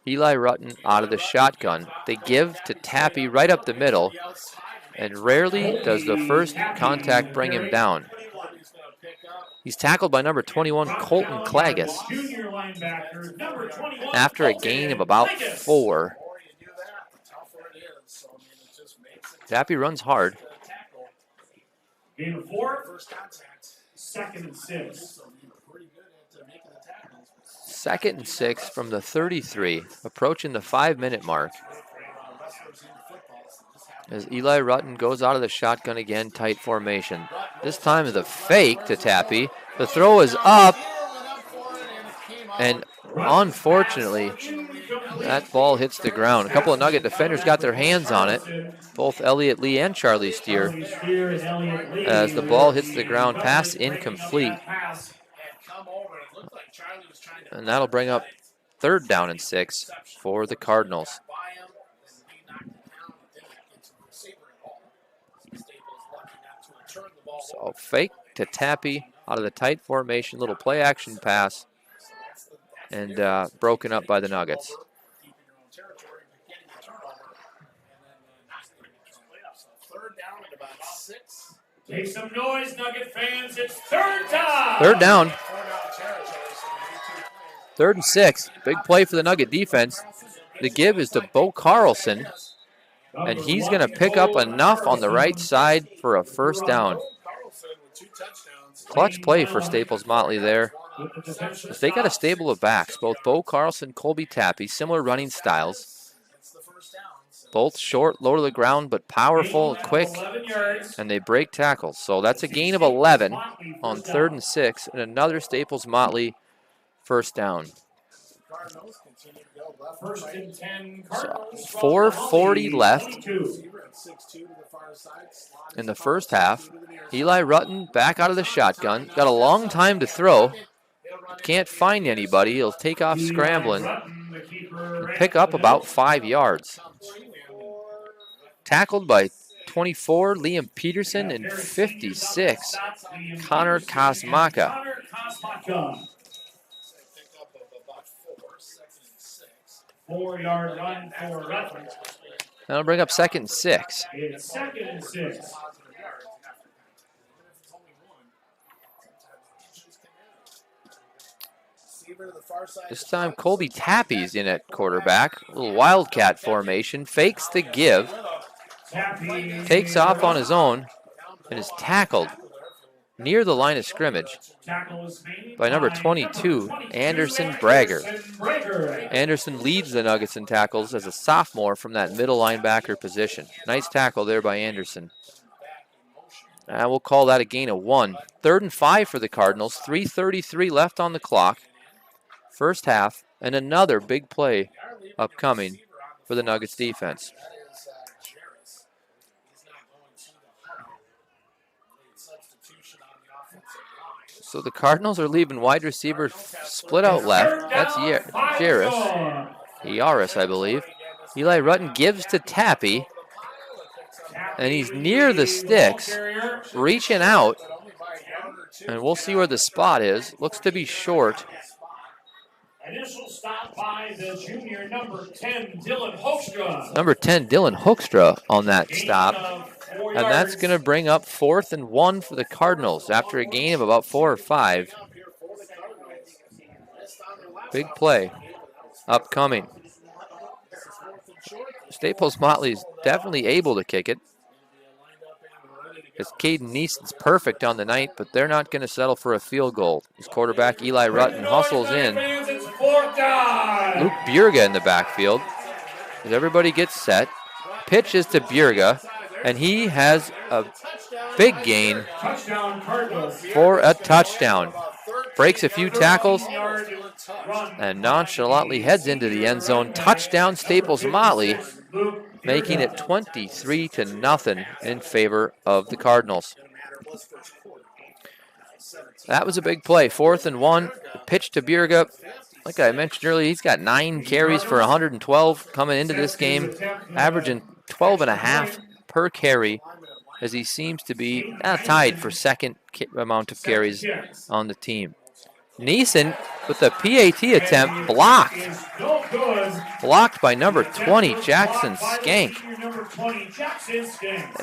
Eli Rutten out of the shotgun. They give to Tappy right up the middle. And rarely does the first contact bring him down. He's tackled by number 21, Colton Clagis. After a gain of about 4. Tappy runs hard. Game of 4, 2nd and 6. 2nd and 6 from the 33, approaching the 5-minute mark. As Eli Rutten goes out of the shotgun again, tight formation. This time is a fake to Tappy. The throw is up, and unfortunately, that ball hits the ground. A couple of Nugget defenders got their hands on it, both Elliott Lee and Charlie Steer. As the ball hits the ground, pass incomplete. And that'll bring up 3rd down and 6 for the Cardinals. So fake to Tappy out of the tight formation, little play action pass, and broken up by the Nuggets. Make some noise, Nugget fans. It's 3rd down. 3rd down. 3rd and 6. Big play for the Nugget defense. The give is to Bo Carlson, and he's going to pick up enough on the right side for a 1st down. Clutch play for Staples-Motley there. They got a stable of backs, both Bo Carlson, Colby Tappy, similar running styles. Both short, low to the ground, but powerful, quick, and they break tackles. So that's a gain of 11 on 3rd and 6, and another Staples-Motley first down. First and 10, So Cardinals. 4:40 left in the first half. Eli Rutten back out of the shotgun. Got a long time to throw. Can't find anybody. He'll take off scrambling and pick up about 5 yards. Tackled by 24, Liam Peterson, and 56, Connor Kosmaka. 4-yard run for Rutten. That'll bring up 2nd and 6. It's 2nd and 6. This time Colby Tappy's in at quarterback. A little wildcat formation. Fakes the give. Takes off on his own and is tackled near the line of scrimmage by number 22, Anderson Brager. Anderson leads the Nuggets in tackles as a sophomore from that middle linebacker position. Nice tackle there by Anderson. And we'll call that a gain of 1. 3rd and 5 for the Cardinals. 3:33 left on the clock. First half, and another big play upcoming for the Nuggets defense. So the Cardinals are leaving wide receiver split out left. That's Yaris, I believe. Eli Rutten gives to Tappy, and he's near the sticks, reaching out, and we'll see where the spot is. Looks to be short. Initial stop by the junior, number 10, Dylan Hoekstra. Number 10, Dylan Hoekstra on that stop. And that's going to bring up 4th and 1 for the Cardinals after a gain of about 4 or 5. Big play upcoming. Staples-Motley is definitely able to kick it. As Caden Neeson's perfect on the night, but they're not going to settle for a field goal. His quarterback, Eli Rutten, hustles in. Luke Bjerga in the backfield. As everybody gets set, pitches to Bjerga, and he has a big gain for a touchdown. Breaks a few tackles and nonchalantly heads into the end zone. Touchdown Staples-Motley, making it 23-0 in favor of the Cardinals. That was a big play. 4th and 1, pitch to Bjerga. Like I mentioned earlier, he's got 9 carries for 112 coming into this game, averaging 12.5 per carry, as he seems to be tied for second amount of carries on the team. Neeson with the PAT attempt blocked. Blocked by number 20, Jackson Skank.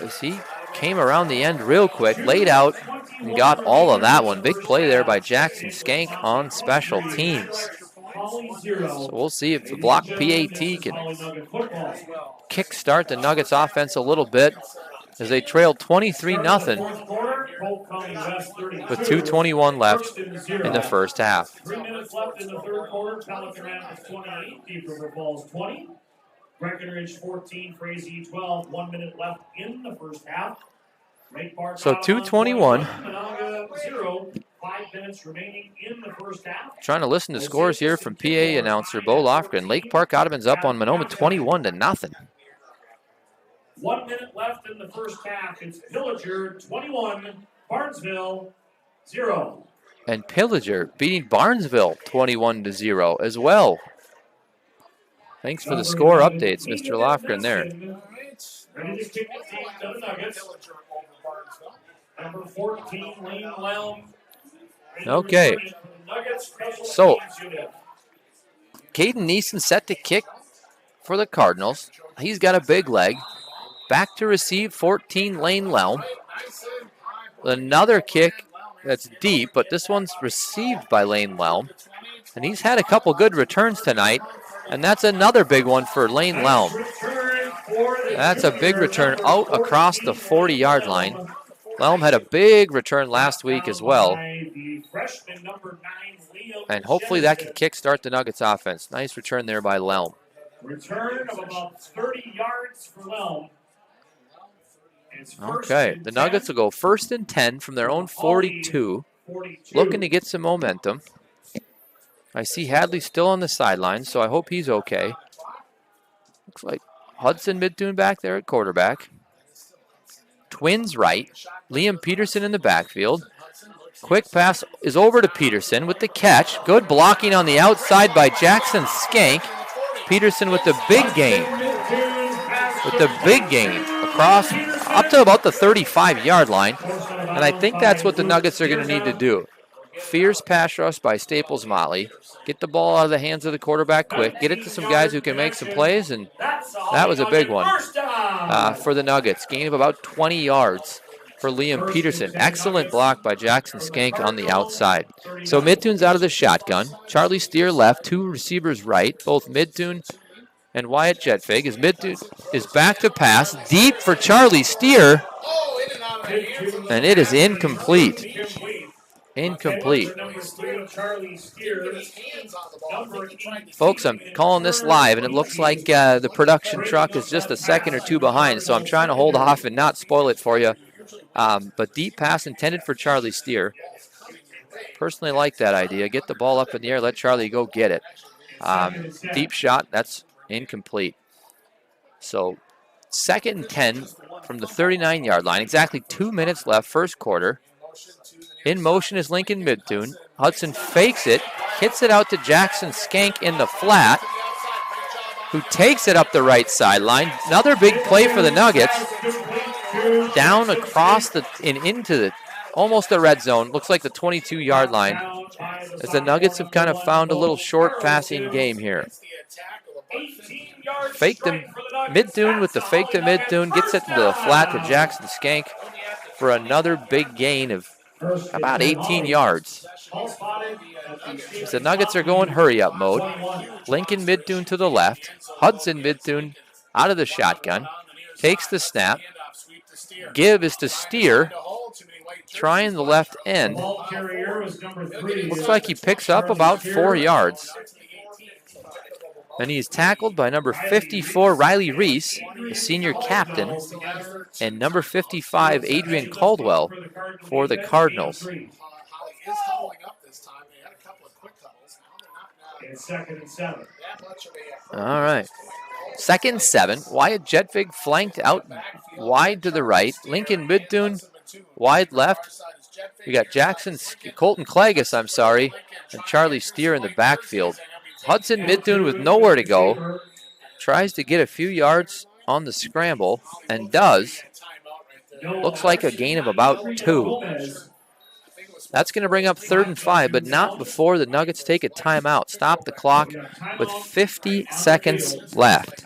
As he came around the end real quick, laid out, and got all of that one. Big play there by Jackson Skank on special teams. So we'll see if the block PAT can kickstart the Nuggets offense a little bit as they trailed 23-0 with 2:21 left in the first half. 3 minutes left in the third quarter. Pelican Rapids 28, Deep River Falls 20. Breckenridge 14, Frazee 12. 1 minute left in the first half. So 2:21. 5 minutes remaining in the first half. Trying to listen to scores here from PA announcer Bo Lofgren. Lake Park Audubon's up on Monoma 21-0. 1 minute left in the first half. It's Pillager 21, Barnesville 0. And Pillager beating Barnesville 21-0 as well. Thanks for the score updates, Mr. Lofgren there. Ready to kick it to the Nuggets. Number 14, Lane Lelm. Okay. So, Caden Neeson set to kick for the Cardinals. He's got a big leg. Back to receive 14, Lane Lelm. Another kick that's deep, but this one's received by Lane Lelm. And he's had a couple good returns tonight. And that's another big one for Lane Lelm. That's a big return out across the 40-yard line. Lelm had a big return last week as well. And hopefully that can kickstart the Nuggets offense. Nice return there by Lelm. Return of about 30 yards for Lelm. Okay, the Nuggets will go 1st and 10 from their own 42. Looking to get some momentum. I see Hadley still on the sidelines, so I hope he's okay. Looks like Hudson Midtune back there at quarterback. Twins right. Liam Peterson in the backfield. Quick pass is over to Peterson with the catch. Good blocking on the outside by Jackson Skank. Peterson with the big gain. Across up to about the 35-yard line. And I think that's what the Nuggets are going to need to do. Fierce pass rush by Staples-Motley. Get the ball out of the hands of the quarterback quick. Get it to some guys who can make some plays, and that was a big one for the Nuggets. Gain of about 20 yards for Liam Peterson. Excellent block by Jackson Skank on the outside. So Midtune's out of the shotgun. Charlie Steer left, 2 receivers right, both Midtune and Wyatt Jetfig. As Midtune is back to pass, deep for Charlie Steer, and it is incomplete. Folks, I'm calling this live, and it looks like the production truck is just a second or 2 behind, so I'm trying to hold off and not spoil it for you. But deep pass intended for Charlie Steer. Personally like that idea. Get the ball up in the air, let Charlie go get it. Deep shot, that's incomplete. So 2nd and 10 from the 39-yard line. Exactly 2 minutes left, first quarter. In motion is Lincoln Midtune. Hudson fakes it, hits it out to Jackson Skank in the flat, who takes it up the right sideline. Another big play for the Nuggets. Down across into the almost the red zone. Looks like the 22-yard line. As the Nuggets have kind of found a little short passing game here. Fake to Midtune with the fake to Midtune. Gets it into the flat to Jackson Skank for another big gain of about 18 yards. As the Nuggets are going hurry-up mode. Lincoln Midtune to the left. Hudson Midtune out of the shotgun. Takes the snap. Give is to Steer. Trying the left end. Looks like he picks up about 4 yards. And he's tackled by number 54, Riley Reese, the senior captain, and number 55, Adrian Caldwell, for the Cardinals. All right. 2nd and 7. Wyatt Jetfig flanked out wide to the right. Lincoln Midtune wide left. We got Colton Clagus, and Charlie Steer in the backfield. Hudson Midtune with nowhere to go. Tries to get a few yards on the scramble, and does. Looks like a gain of about 2. That's going to bring up 3rd and 5, but not before the Nuggets take a timeout. Stop the clock with 50 seconds left.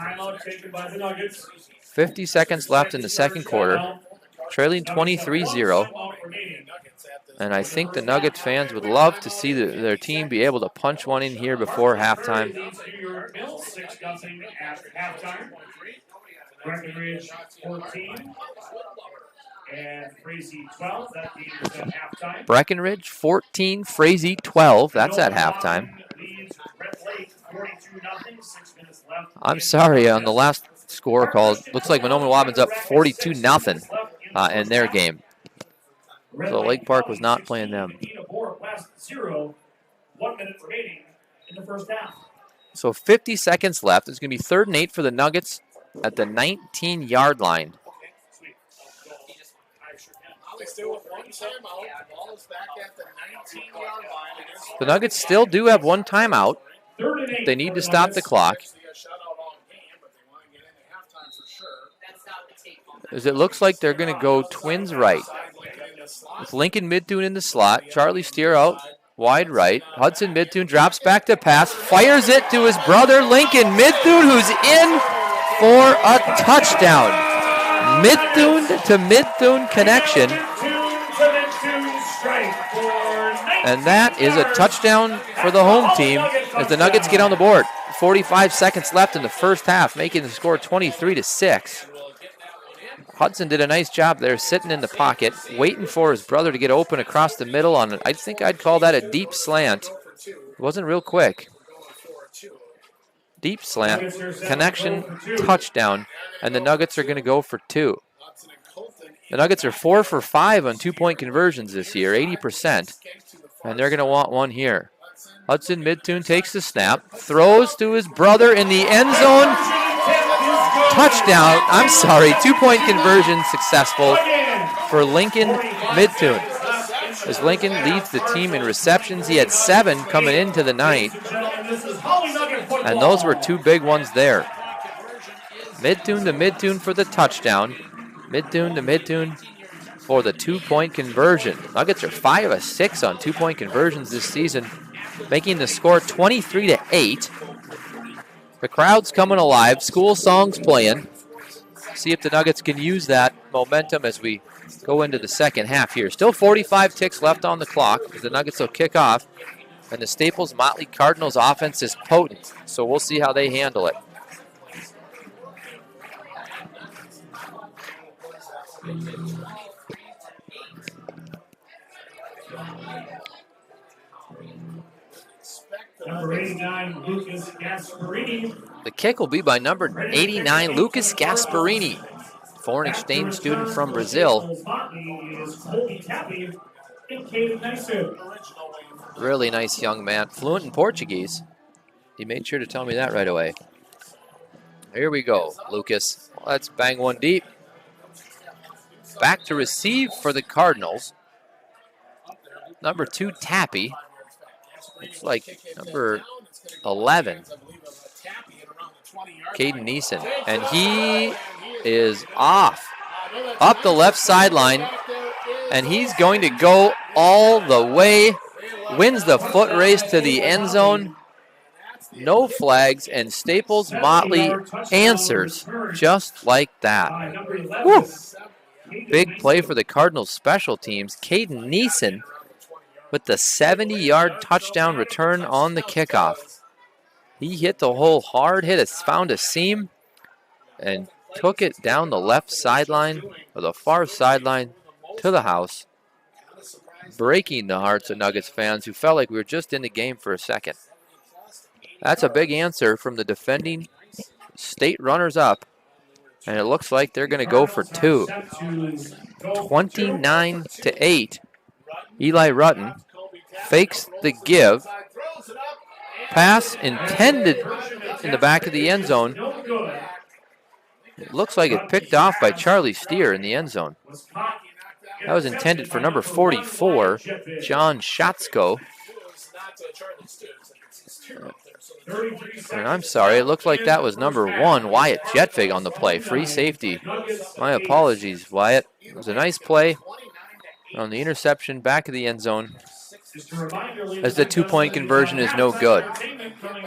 50 seconds left in the second quarter. Trailing 23-0. And I think the Nuggets fans would love to see their team be able to punch one in here before halftime. Breckenridge 14 and Frazee 12. That game is at halftime. Breckenridge 14, Frazee 12. That's at halftime. I'm sorry, on the last score call, looks like Monoma Waubun's up 42-0 in their game. So Lake Park was not playing them. 1 minute remaining in the first half. So 50 seconds left. It's going to be 3rd and 8 for the Nuggets at the 19-yard line. The Nuggets still do have 1 timeout. They need to stop the clock. As it looks like they're going to go twins right. With Lincoln Midtune in the slot. Charlie Steer out wide right. Hudson Midtune drops back to pass. Fires it to his brother Lincoln Midtune, who's in for a touchdown. Midtune to Midtune connection. And that is a touchdown for the home team as the Nuggets get on the board. 45 seconds left in the first half, making the score 23-6. Hudson did a nice job there sitting in the pocket, waiting for his brother to get open across the middle on, I think I'd call that a deep slant. It wasn't real quick. deep slant, connection, touchdown, and the Nuggets are going to go for 2. The Nuggets are 4 for 5 on 2-point conversions this year, 80%, and they're going to want one here. Hudson Midtoon takes the snap, throws to his brother in the end zone. Touchdown. 2-point conversion successful for Lincoln Midtoon. As Lincoln leads the team in receptions, he had 7 coming into the night, and those were 2 big ones there. Midtoon to Midtoon for the touchdown. Midtoon to Midtoon for the 2-point conversion. Nuggets are 5 of 6 on 2-point conversions this season, making the score 23-8. The crowd's coming alive. School songs playing. See if the Nuggets can use that momentum as we go into the second half here. Still 45 ticks left on the clock as the Nuggets will kick off. And the Staples-Motley Cardinals offense is potent, so we'll see how they handle it. Number 89, Lucas Gasparini. The kick will be by number 89, Lucas Gasparini, foreign exchange student from Brazil. Really nice young man, fluent in Portuguese. He made sure to tell me that right away. Here we go, Lucas. Let's bang one deep. Back to receive for the Cardinals. Number 2, Tappy. Looks like number 11, Caden Neeson. And he is off. Up the left sideline. And he's going to go all the way. Wins the foot race to the end zone. No flags, and Staples-Motley answers just like that. Woo. Big play for the Cardinals special teams. Caden Neeson with the 70-yard touchdown return on the kickoff. He hit the hole hard, found a seam, and took it down the left sideline, or the far sideline, to the house, breaking the hearts of Nuggets fans who felt like we were just in the game for a second. That's a big answer from the defending state runners-up, and it looks like they're going to go for 2. 29-8. Eli Rutten fakes the give. Pass intended in the back of the end zone. It looks like it picked off by Charlie Steer in the end zone. That was intended for number 44, John Schatzko. And I'm sorry, it looked like that was number 1, Wyatt Jetvig on the play. Free safety. My apologies, Wyatt. It was a nice play on the interception back of the end zone, as the 2-point conversion is no good.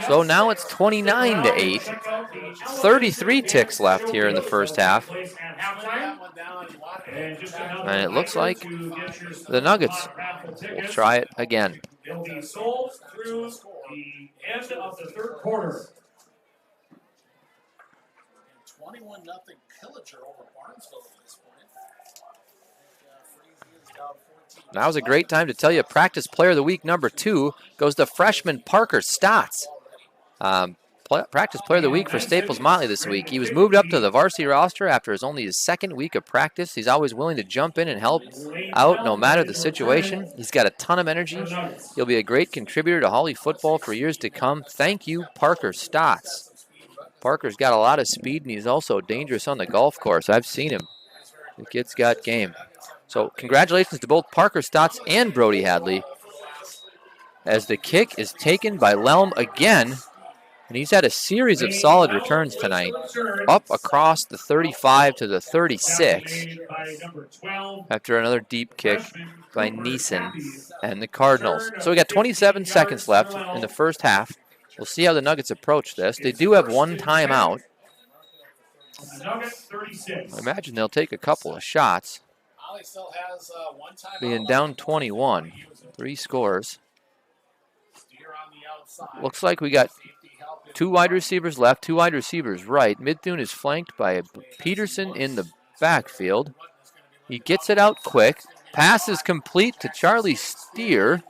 So now it's 29-8. 33 ticks left here in the first half. And it looks like the Nuggets will try it again. They'll be sold through the end of the third quarter. 21-0 Pillager over Barnesville at this point. Now's a great time to tell you Practice Player of the Week number 2 goes to freshman Parker Stotts. Practice Player of the Week for Staples-Motley this week. He was moved up to the varsity roster after his second week of practice. He's always willing to jump in and help out no matter the situation. He's got a ton of energy. He'll be a great contributor to Hawley football for years to come. Thank you, Parker Stotts. Parker's got a lot of speed, and he's also dangerous on the golf course. I've seen him. The kid's got game. So congratulations to both Parker Stotts and Brody Hadley, as the kick is taken by Lelm again. And he's had a series of solid returns tonight, up across the 35 to the 36, after another deep kick by Neeson and the Cardinals. So we got 27 seconds left in the first half. We'll see how the Nuggets approach this. They do have one timeout. I imagine they'll take a couple of shots. Being down 21, 3 scores. Looks like we got 2 wide receivers left, 2 wide receivers right. Midtoon is flanked by Peterson in the backfield. He gets it out quick. Pass is complete to Charlie Steer.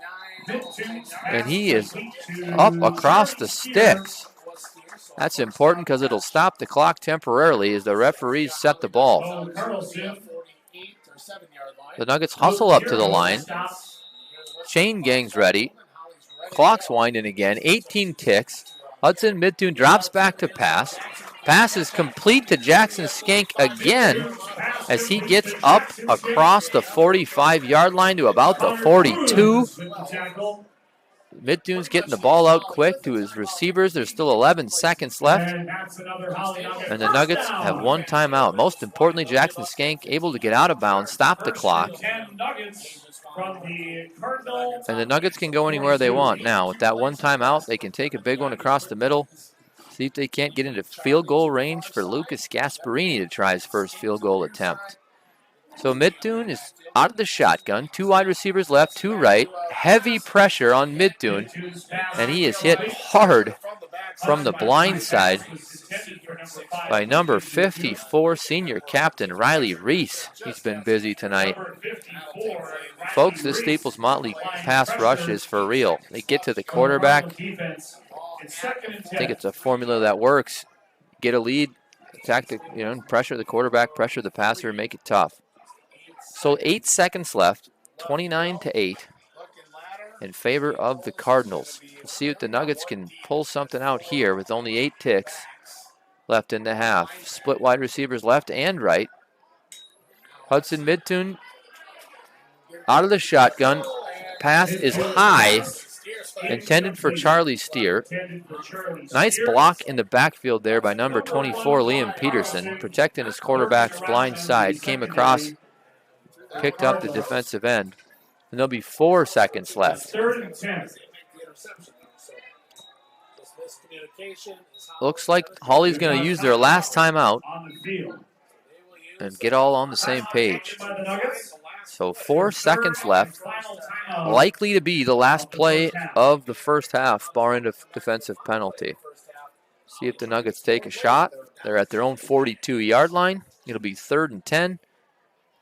And he is up across the sticks. That's important because it'll stop the clock temporarily as the referees set the ball. So Carlson, 48 or 7-yard line. The Nuggets hustle up to the line. Chain gang's ready. Clock's winding again. 18 ticks. Hudson Midtoon drops back to pass. Pass is complete to Jackson Skank again as he gets up across the 45-yard line to about the 42. with the tackle. Midtoon's getting the ball out quick to his receivers. There's still 11 seconds left. And that's another Hawley Nugget And the first Nuggets down. have one timeout. Most importantly, Jackson Skank able to get out of bounds, stop the First clock. and 10 Nuggets from the Cardinal. And the Nuggets can go anywhere they want now. With that one timeout, they can take a big one across the middle. See if they can't get into field goal range for Lucas Gasparini to try his first field goal attempt. So Midtoon is out of the shotgun. 2 wide receivers left, 2 right. Heavy pressure on Midtoon. And he is hit hard from the blind side by number 54, senior captain Riley Reese. He's been busy tonight. Folks, this Staples-Motley pass rush is for real. They get to the quarterback. I think it's a formula that works. Get a lead, attack the, pressure the quarterback, pressure the passer, make it tough. So 8 seconds left, 29-8 in favor of the Cardinals. We'll see if the Nuggets can pull something out here with only 8 ticks left in the half. Split wide receivers left and right. Hudson Midtoon out of the shotgun. Pass is high, intended for Charlie Steer. Nice block in the backfield there by number 24, Liam Peterson, protecting his quarterback's blind side. Came across, picked up the defensive end. And there'll be 4 seconds left. Third and 10. Looks like Hawley's going to use their last timeout On the field. and get all on the same page. By the Nuggets. So 4 seconds left. Final timeout. Likely to be the last play of the first half, barring a defensive penalty. See if the Nuggets take a shot. They're at their own 42-yard line. It'll be 3rd and 10.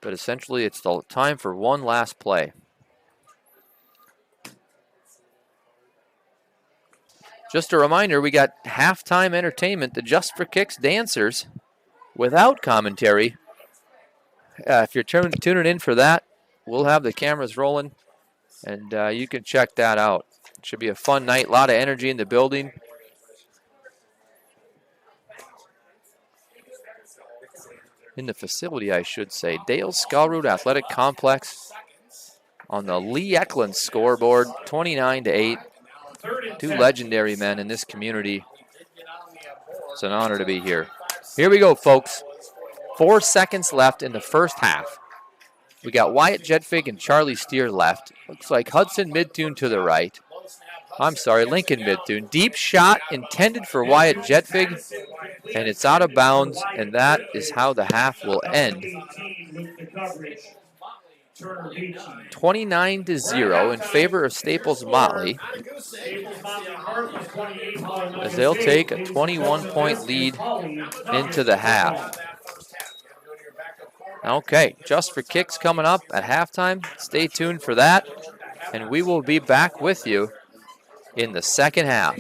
But essentially, it's the time for one last play. Just a reminder, we got halftime entertainment, the Just for Kicks dancers, without commentary. If you're tuning in for that, we'll have the cameras rolling, and you can check that out. It should be a fun night, a lot of energy in the building. In the facility, I should say. Dale Skalrud Athletic Complex on the Lee Eklund scoreboard, 29-8. 2 legendary men in this community. It's an honor to be here. Here we go, folks. 4 seconds left in the first half. We got Wyatt Jedfig and Charlie Steer left. Looks like Hudson Midtoon to the right. Lincoln Midtoon. Deep shot intended for Wyatt Jedfig, and it's out of bounds, and that is how the half will end. 29-0 in favor of Staples-Motley, as they'll take a 21-point lead into the half. Okay, Just for Kicks coming up at halftime. Stay tuned for that, and we will be back with you in the second half.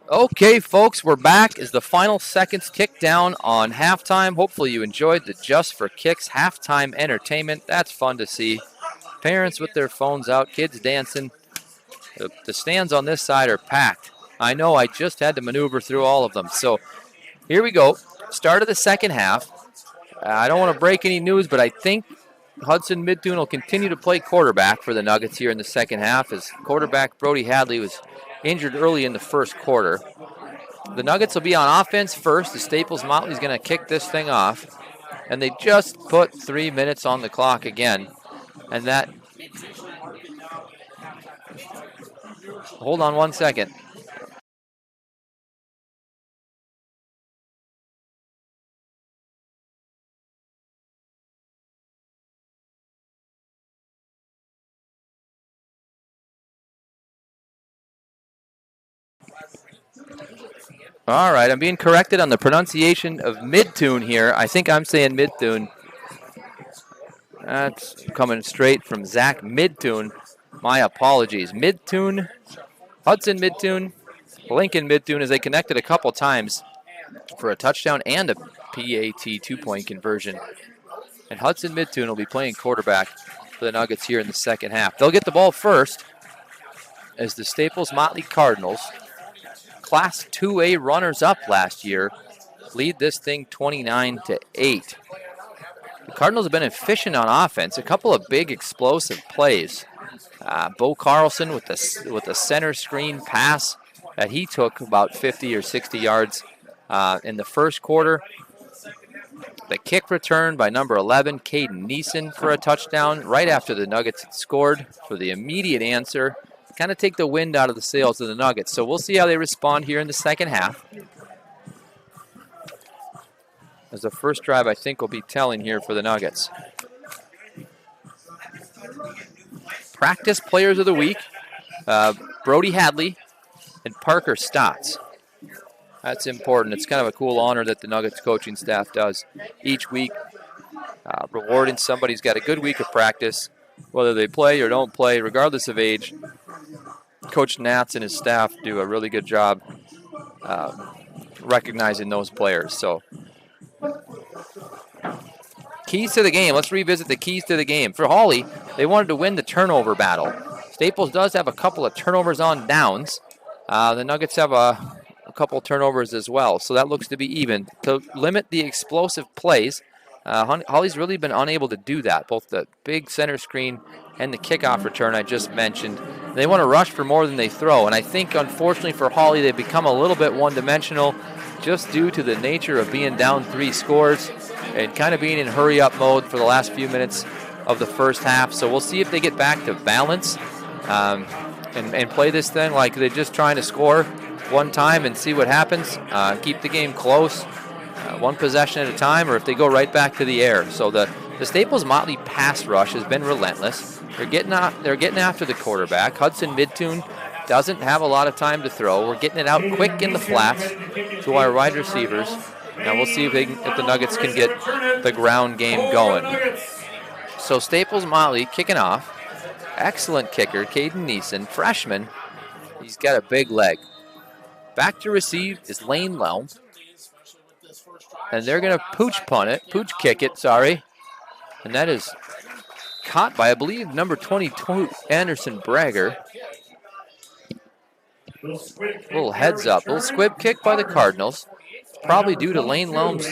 Okay, folks, we're back as the final seconds tick down on halftime. Hopefully you enjoyed the Just for Kicks halftime entertainment. That's fun to see. Parents with their phones out, kids dancing. The stands on this side are packed. I know I just had to maneuver through all of them. So here we go. Start of the second half. I don't want to break any news, but I think Hudson Midtoon will continue to play quarterback for the Nuggets here in the second half, as quarterback Brody Hadley was injured early in the first quarter. The Nuggets will be on offense first. The Staples-Motley is going to kick this thing off. And they just put 3 minutes on the clock again. And that... Hold on 1 second. All right, I'm being corrected on the pronunciation of Midtoon here. I think I'm saying Midtoon. That's coming straight from Zach Midtoon. My apologies. Midtoon, Hudson Midtoon, Lincoln Midtoon, as they connected a couple times for a touchdown and a PAT two-point conversion. And Hudson Midtoon will be playing quarterback for the Nuggets here in the second half. They'll get the ball first as the Staples-Motley Cardinals, Class 2A runners-up last year, lead this thing 29-8. The Cardinals have been efficient on offense. A couple of big explosive plays. Bo Carlson with the center screen pass that he took about 50 or 60 yards in the first quarter. The kick return by number 11, Caden Neeson, for a touchdown right after the Nuggets had scored for the immediate answer. Kind of take the wind out of the sails of the Nuggets. So we'll see how they respond here in the second half. As the first drive, I think, will be telling here for the Nuggets. Practice players of the week, Brody Hadley and Parker Stotts. That's important. It's kind of a cool honor that the Nuggets coaching staff does each week, rewarding somebody who's got a good week of practice, whether they play or don't play, regardless of age. Coach Nats and his staff do a really good job recognizing those players. So, keys to the game. Let's revisit the keys to the game. For Hawley, they wanted to win the turnover battle. Staples does have a couple of turnovers on downs. The Nuggets have a couple turnovers as well, so that looks to be even. To limit the explosive plays, Hawley's really been unable to do that, both the big center screen and the kickoff return I just mentioned. They want to rush for more than they throw, and I think, unfortunately for Hawley, they've become a little bit one-dimensional just due to the nature of being down 3 scores and kind of being in hurry-up mode for the last few minutes of the first half. So we'll see if they get back to balance and play this thing like they're just trying to score one time and see what happens. Keep the game close, one possession at a time, or if they go right back to the air. So the Staples-Motley pass rush has been relentless. They're getting after the quarterback. Hudson Midtoon doesn't have a lot of time to throw. We're getting it out quick in the flats to our wide receivers. Now we'll see if the Nuggets can get the ground game going. So Staples-Motley kicking off. Excellent kicker, Caden Neeson, freshman. He's got a big leg. Back to receive is Lane Lelm. And they're going to pooch kick it, And that is caught by, I believe, number 22, Anderson Bragger. Little heads up. Little squib kick by the Cardinals. Probably due to Lane Lelm's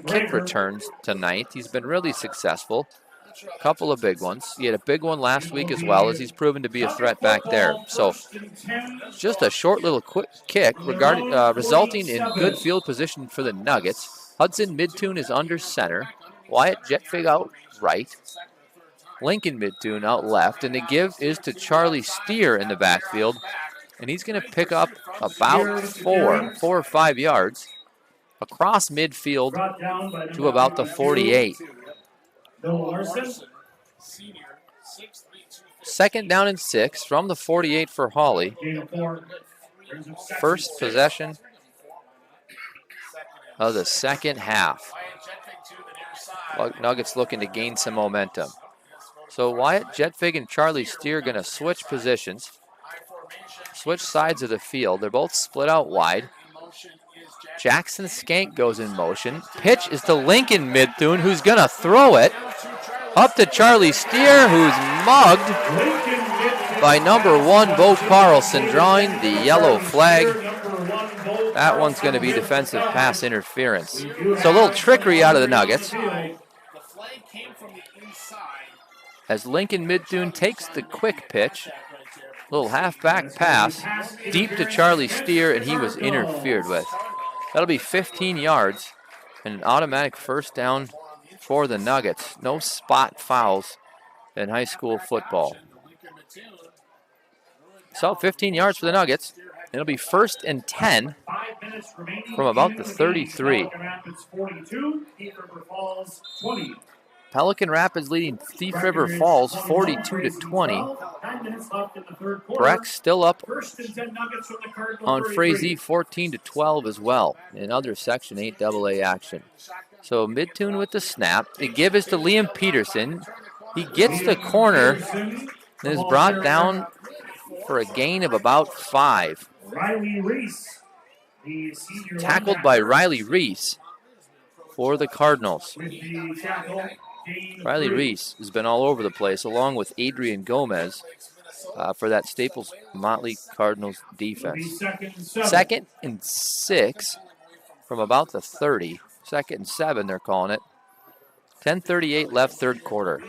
kick returns tonight. He's been really successful. A couple of big ones. He had a big one last week as well, as he's proven to be a threat back there. So just a short little quick kick resulting in good field position for the Nuggets. Hudson Midtoon is under center. Wyatt Jetfig out right. Lincoln Midtoon out left. And the give is to Charlie Steer in the backfield. And he's going to pick up about 4 or 5 yards across midfield to about the 48. Second down and 6 from the 48 for Hawley. First possession of the second half. Nuggets looking to gain some momentum. So Wyatt Jetfig and Charlie Steer going to switch positions. switch sides of the field. They're both split out wide. Jackson Skank goes in motion. Pitch is to Lincoln Midthun, who's going to throw it up to Charlie Steer, who's mugged by number 1, Bo Carlson, drawing the yellow flag. That one's going to be defensive pass interference. So a little trickery out of the Nuggets as Lincoln Midthun takes the quick pitch. Little halfback pass deep to Charlie Steer, and he was interfered with. That'll be 15 yards and an automatic first down for the Nuggets. No spot fouls in high school football. So 15 yards for the Nuggets. It'll be 1st and 10 from about the 33. Pelican Rapids leading Thief River Falls 42-20. Breck still up on Frazee 14-12 as well in other Section 8 AA action. So Midthun with the snap. The give is to Liam Peterson. He gets the corner and is brought down for a gain of about 5. Tackled by Riley Reese for the Cardinals. Riley Reese has been all over the place, along with Adrian Gomez for that Staples-Motley Cardinals defense. 2nd and 6 from about the 30. 2nd and 7, they're calling it. 10:38 left, 3rd quarter.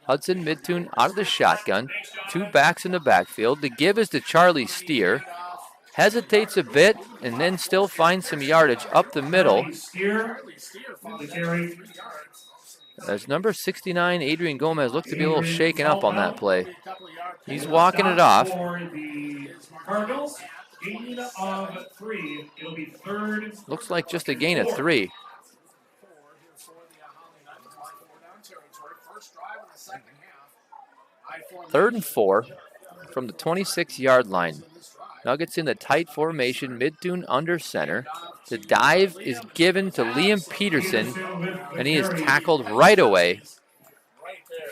Hudson Midthun out of the shotgun. 2 backs in the backfield. The give is to Charlie Steer. Hesitates a bit and then still finds some yardage up the middle. As number 69, Adrian Gomez, looked to be a little shaken up on that play. He's walking it off. Looks like just a gain of 3. 3rd and 4 from the 26-yard line. Nuggets in the tight formation, Midthun under center. The dive is given to Liam Peterson, and he is tackled right away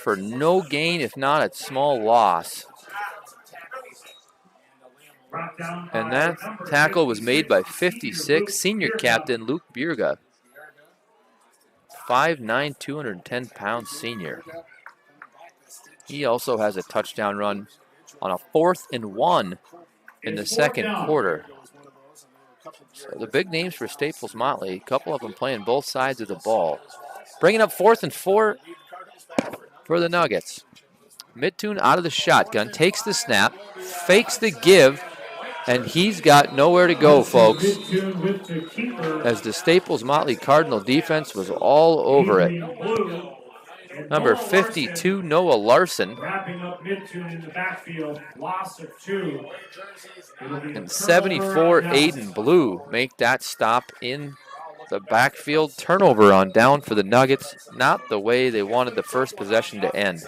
for no gain, if not a small loss. And that tackle was made by 56, senior captain Luke Bierga. 5'9", 210-pound senior. He also has a touchdown run on a 4th and 1 in the 2nd quarter. So the big names for Staples-Motley, a couple of them playing both sides of the ball. Bringing up 4th and 4 for the Nuggets. Midthun out of the shotgun, takes the snap, fakes the give, and he's got nowhere to go, folks, as the Staples-Motley Cardinal defense was all over it. Number 52, Noah Larson. Wrapping up Midthun in the backfield, loss of 2. And 74, Aiden Blue make that stop in the backfield. Turnover on down for the Nuggets. Not the way they wanted the first possession to end.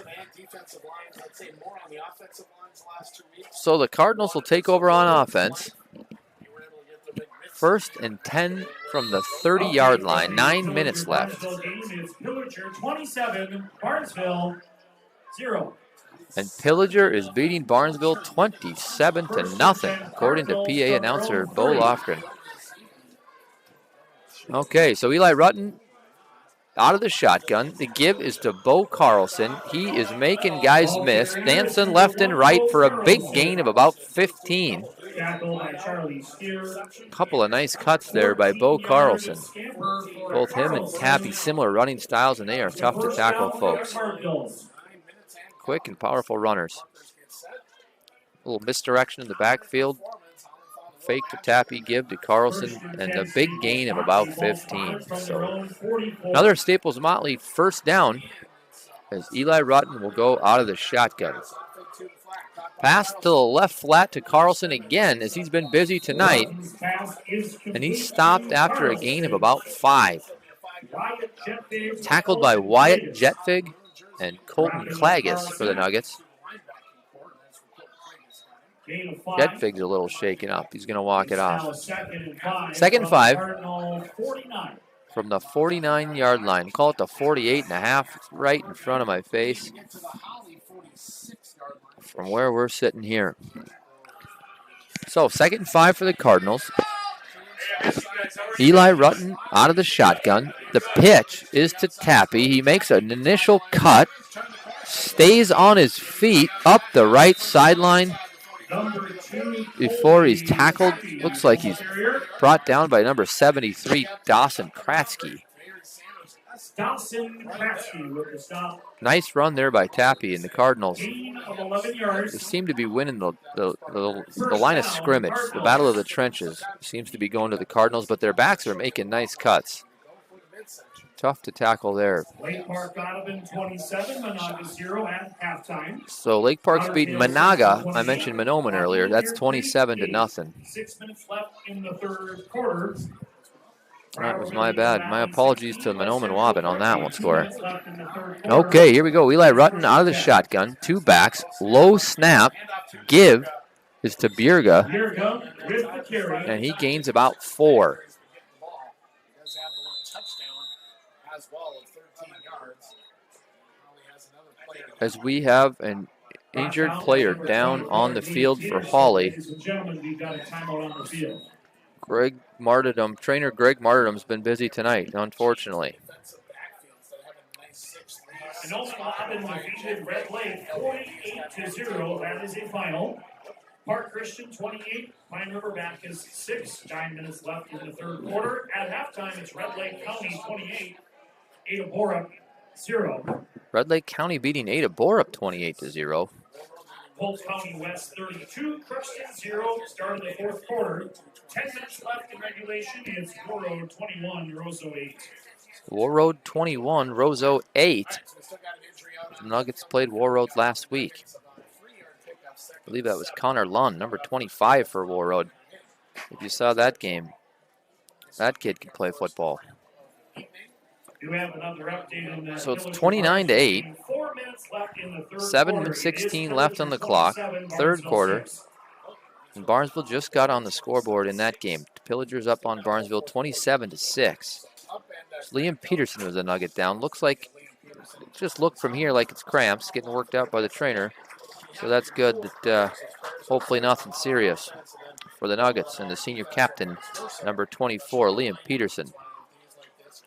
So the Cardinals will take over on offense. 1st and 10 from the 30-yard line. 9 minutes left. And Pillager is beating Barnesville 27-0, according to PA announcer Bo Lofgren. Okay, so Eli Rutten out of the shotgun. The give is to Bo Carlson. He is making guys miss. Dancing left and right for a big gain of about 15. Couple of nice cuts there by Bo Carlson. Both him and Tappy, similar running styles, and they are tough to tackle, folks. Quick and powerful runners. A little misdirection in the backfield. Fake to Tappy, give to Carlson, and a big gain of about 15. So another Staples-Motley first down as Eli Rutten will go out of the shotgun. Pass to the left flat to Carlson again as he's been busy tonight. And he's stopped after a gain of about 5. Tackled by Wyatt Jetvig and Colton Klages for the Nuggets. Jetvig's a little shaken up. He's going to walk it off. 2nd and 5 from the 49-yard line. Call it the 48.5. It's right in front of my face from where we're sitting here. So 2nd and 5 for the Cardinals. Eli Rutten out of the shotgun. The pitch is to Tappy. He makes an initial cut, stays on his feet up the right sideline before he's tackled. Looks like he's brought down by number 73, Dawson Kratzky. Nice run there by Tappy and the Cardinals. They seem to be winning the line of scrimmage. The battle of the trenches seems to be going to the Cardinals, but their backs are making nice cuts. Tough to tackle there. Lake Park got him in 27, Monaga 0 at halftime. So Lake Park's beating Monaga. I mentioned Mahnomen earlier. That's 27-0. 6 minutes left in the third quarter. That was my bad. My apologies to Mahnomen Waban on that one score. Okay, here we go. Eli Rutten out of the shotgun. 2 backs. Low snap. Give is to Bierga. And he gains about 4. As we have an injured player down on the field for Hawley. Trainer Greg Martyrdom's been busy tonight, unfortunately. And also defeated Red Lake 48-0. That is a final. Park Christian 28, Pine River Baptist 6. 9 minutes left in the third quarter. At halftime, it's Red Lake County 28, Ada Borup 0. Red Lake County beating Ada Borup 28-0. Polk County West 32, Crookston 0. Start of the fourth quarter. 10 minutes left in regulation. It's War Road 21, Roseau 8. War Road 21, Roseau 8. The Nuggets played War Road last week. I believe that was Connor Lund, number 25 for War Road. If you saw that game, that kid can play football. So it's 29-8. 7:16 left on the clock. Third quarter. And Barnesville just got on the scoreboard in that game. Pillagers up on Barnesville 27-6. Liam Peterson was a Nugget down. Looks like, just look from here like it's cramps, getting worked out by the trainer. So that's good that hopefully nothing serious for the Nuggets and the senior captain, number 24, Liam Peterson.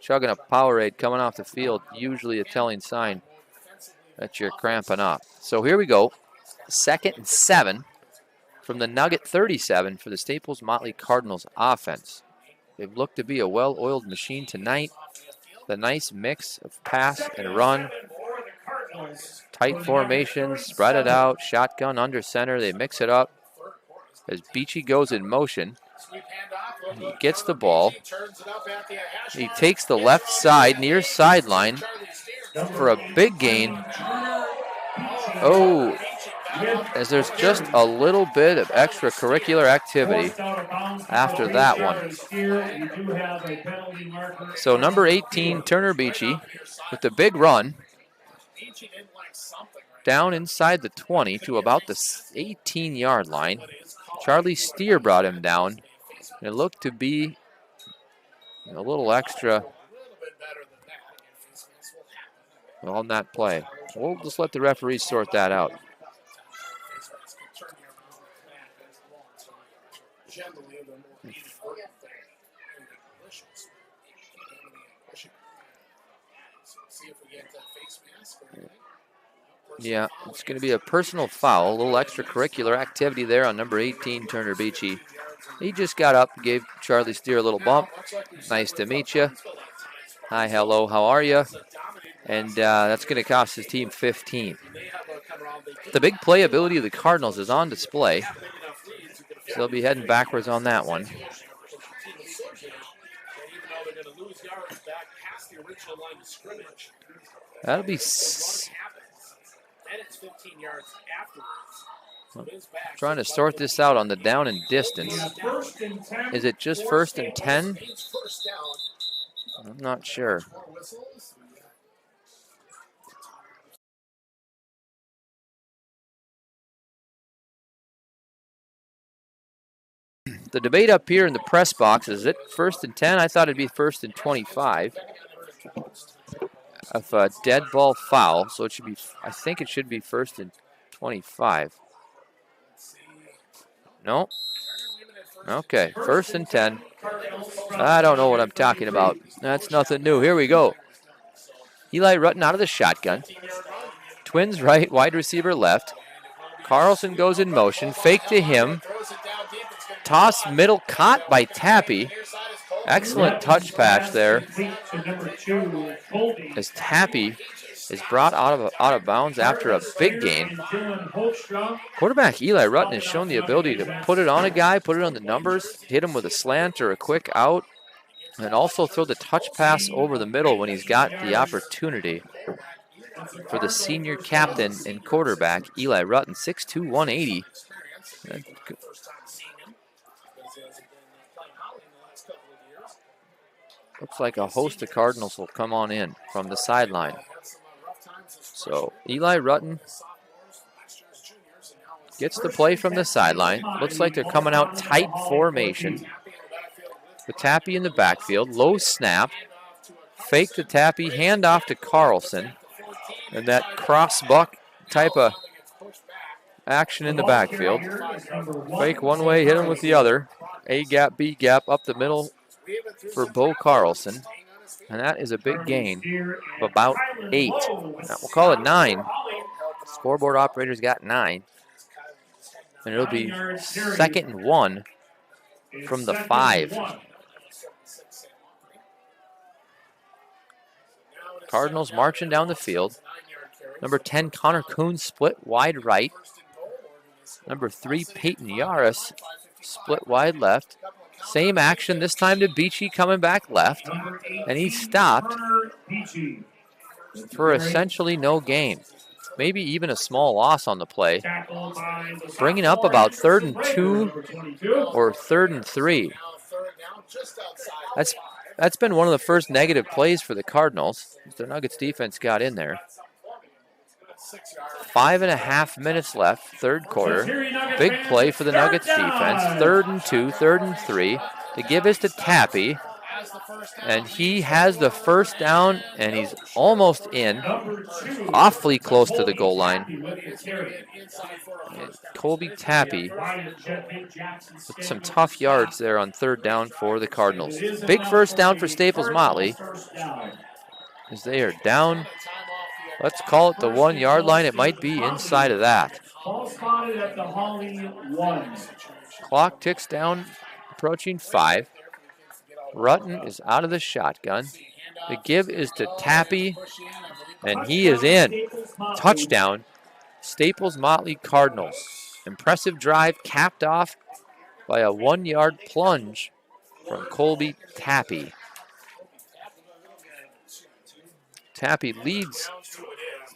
Chugging a Powerade coming off the field, usually a telling sign that you're cramping up. So here we go. 2nd and 7 from the Nugget 37 for the Staples-Motley Cardinals offense. They've looked to be a well-oiled machine tonight. The nice mix of pass and run. Tight formations, spread it out, shotgun under center. They mix it up as Beachy goes in motion. He gets the ball. He takes the left side, near sideline for a big gain. Oh, as there's just a little bit of extracurricular activity after that one. So number 18, Turner Beachy, with the big run, down inside the 20 to about the 18-yard line. Charlie Steer brought him down. It looked to be a little extra on that play. We'll just let the referees sort that out. Yeah, it's going to be a personal foul, a little extracurricular activity there on number 18, Turner Beachy. He just got up, gave Charlie Steer a little bump. Nice to meet you. Hi, hello, how are you? And that's going to cost his team 15. The big playability of the Cardinals is on display. So they'll be heading backwards on that one. That'll be... Trying to sort this out on the down and distance. Is it just 1st and 10? I'm not sure. The debate up here in the press box, is it 1st and 10? I thought it'd be 1st and 25. Of a dead ball foul, so it should be, I think it should be 1st and 25. No, Okay, 1st and 10. I don't know what I'm talking about. That's nothing new. Here we go. Eli Rutten out of the shotgun. Twins right, wide receiver left. Carlson goes in motion. Fake to him. Toss middle, caught by Tappy. Excellent touch patch there. As Tappy is brought out of bounds after a big gain. Quarterback Eli Rutten has shown the ability to put it on a guy, put it on the numbers, hit him with a slant or a quick out, and also throw the touch pass over the middle when he's got the opportunity. For the senior captain and quarterback, Eli Rutten, 6'2", 180. Looks like a host of Cardinals will come on in from the sideline. So Eli Rutten gets the play from the sideline. Looks like they're coming out tight formation. With Tappy in the backfield, low snap. Fake to Tappy, handoff to Carlson. And that cross buck type of action in the backfield. Fake one way, hit him with the other. A gap, B gap, up the middle for Bo Carlson. And that is a big gain of about 8. Now, we'll call it 9. Scoreboard operator's got 9. And it'll be 2nd and 1 from the 5. Cardinals marching down the field. Number 10, Connor Kuhn, split wide right. Number 3, Peyton Yaris, split wide left. Same action, this time to Beachy coming back left. And he stopped for essentially no gain. Maybe even a small loss on the play. Bringing up about 3rd and 2 or 3rd and 3. That's been one of the first negative plays for the Cardinals. The Nuggets defense got in there. 5.5 minutes left, 3rd quarter. Big play for the Nuggets defense. 3rd and 2, 3rd and 3. The give is to Tappy. And he has the first down, and he's almost in. Awfully close to the goal line. And Colby Tappy with some tough yards there on 3rd down for the Cardinals. Big first down for Staples-Motley. As they are down, let's call it the 1 yard line. It might be inside of that. Clock ticks down, approaching 5. Rutten is out of the shotgun. The give is to Tappy, and he is in. Touchdown, Staples-Motley Cardinals. Impressive drive capped off by a 1 yard plunge from Colby Tappy. Tappy leads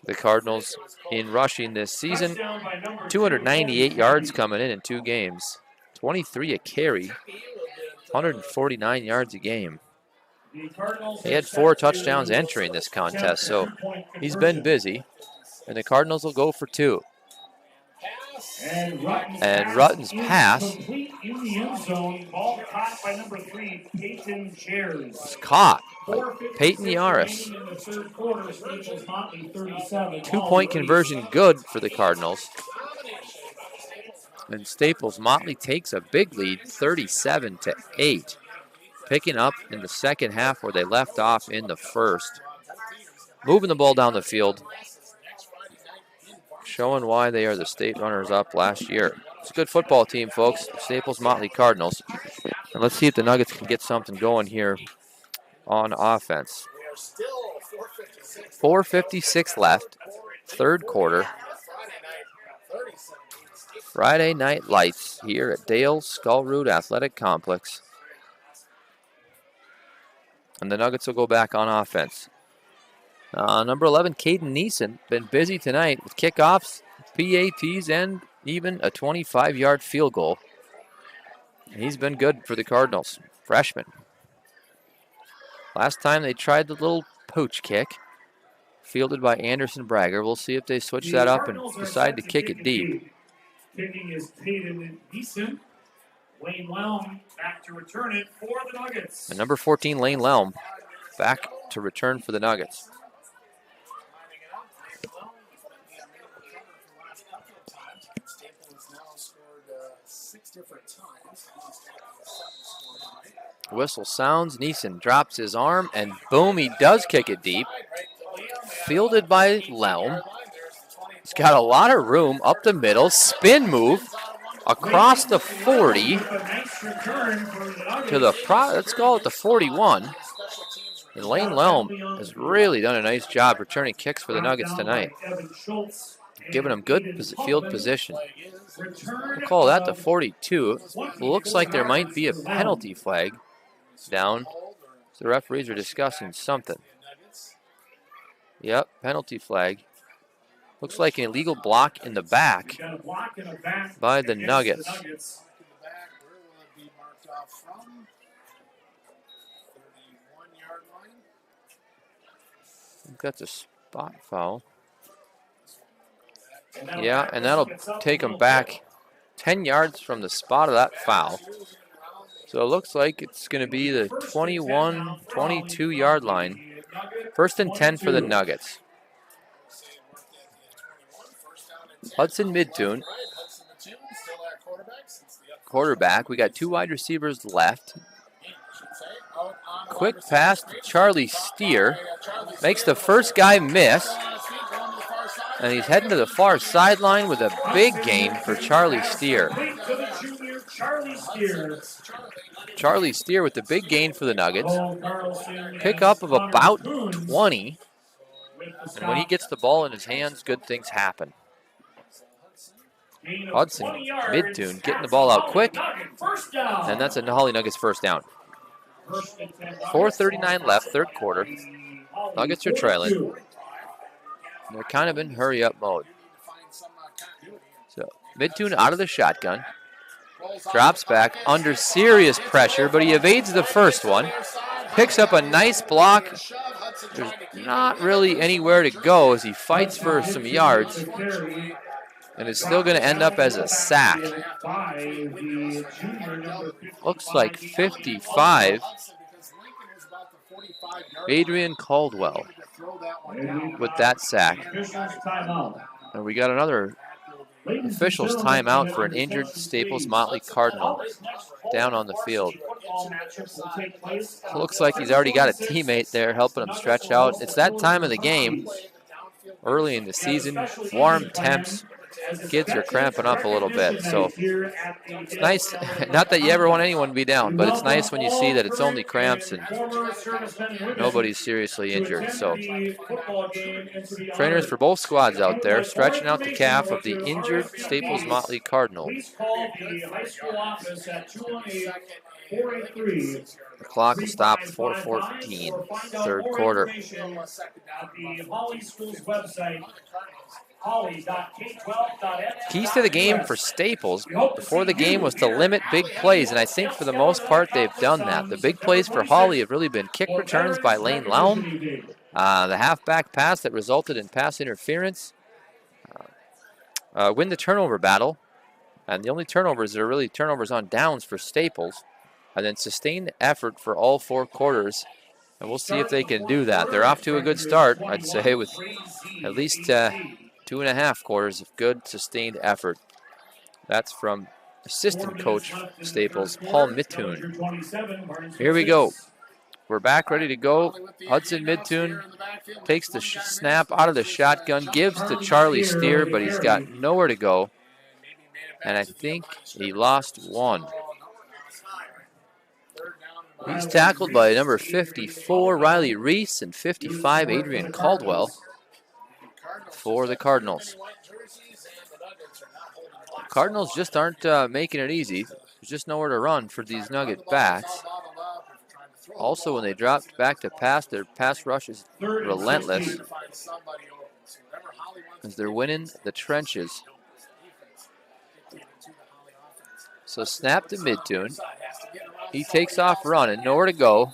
the Cardinals in rushing this season. 298 yards coming in 2 games. 23 a carry. 149 yards a game. He had 4 touchdowns entering this contest, so he's been busy. And the Cardinals will go for 2. And Rutten's pass is caught by Peyton Yaris. 2-point conversion good for the Cardinals. And Staples-Motley takes a big lead, 37-8. Picking up in the second half where they left off in the first. Moving the ball down the field. Showing why they are the state runners-up last year. It's a good football team, folks. Staples-Motley Cardinals. And let's see if the Nuggets can get something going here on offense. 4:56 left, 3rd quarter. Friday night lights here at Dale Skullroot Athletic Complex. And the Nuggets will go back on offense. Number 11, Caden Neeson, been busy tonight with kickoffs, PATs, and even a 25-yard field goal. He's been good for the Cardinals, freshman. Last time they tried the little pooch kick, fielded by Anderson Bragger. We'll see if they switch that up and decide to kick it deep. Kicking is Caden Neeson. Lane Lelm back to return it for the Nuggets. And number 14, Lane Lelm, back to return for the Nuggets. Staples now scored 6 different times. Whistle sounds. Neeson drops his arm, and boom, he does kick it deep. Fielded by Lelm. He's got a lot of room up the middle. Spin move across the 40 to the let's call it the 41. And Lane Lelm has really done a nice job returning kicks for the Nuggets tonight, giving them good field position. We'll call that the 42. Looks like there might be a penalty flag down. So the referees are discussing something. Yep, penalty flag. Looks like an illegal block in the back by the Nuggets. I think that's a spot foul. Yeah, and that'll take them back 10 yards from the spot of that foul. So it looks like it's going to be the 21, 22 yard line. First and 10 for the Nuggets. Hudson Midtoon, quarterback. We got 2 wide receivers left. Quick pass to Charlie Steer. Makes the first guy miss. And he's heading to the far sideline with a big gain for Charlie Steer. Charlie Steer with the big gain for the Nuggets. Pickup of about 20. And when he gets the ball in his hands, good things happen. Hudson Midtoon getting the ball out quick. And that's a Hawley Nuggets first down. 4:39 left, third quarter. Nuggets are trailing. They're kind of in hurry-up mode. So Midtoon out of the shotgun. Drops back under serious pressure, but he evades the first one. Picks up a nice block. There's not really anywhere to go as he fights for some yards. And it's still going to end up as a sack. Looks like 55. Adrian Caldwell with that sack. And we got another official's timeout for an injured Staples-Motley Cardinal down on the field. Looks like he's already got a teammate there helping him stretch out. It's that time of the game, early in the season, warm temps. Kids are cramping up a little bit, so it's nice. Not that you ever want anyone to be down, but it's nice when you see that it's only cramps and nobody's seriously injured. So trainers for both squads out there stretching out the calf of the injured Staples-Motley Cardinal. The clock will stop 4:14, third quarter. Keys to the game for Staples before the game was to limit big plays, and I think for the most part they've done that. The big plays for Hawley have really been kick returns by Lane Lelm, the halfback pass that resulted in pass interference, win the turnover battle, and the only turnovers that are really turnovers on downs for Staples, and then sustained effort for all 4 quarters. And we'll see if they can do that. They're off to a good start, I'd say, with at least 2.5 quarters of good sustained effort. That's from assistant coach Staples, Paul Midtoon. Here we go. We're back ready to go. Hudson Midtoon takes the snap out of the shotgun, gives to Charlie Steer, but he's got nowhere to go. And I think he lost one. He's tackled by number 54, Riley Reese, and 55, Adrian Caldwell, for the Cardinals. Cardinals just aren't making it easy. There's just nowhere to run for these Nugget backs. Also, when they dropped back to pass, their pass rush is relentless as they're winning the trenches. So snap to Midtoon. He takes off running, nowhere to go.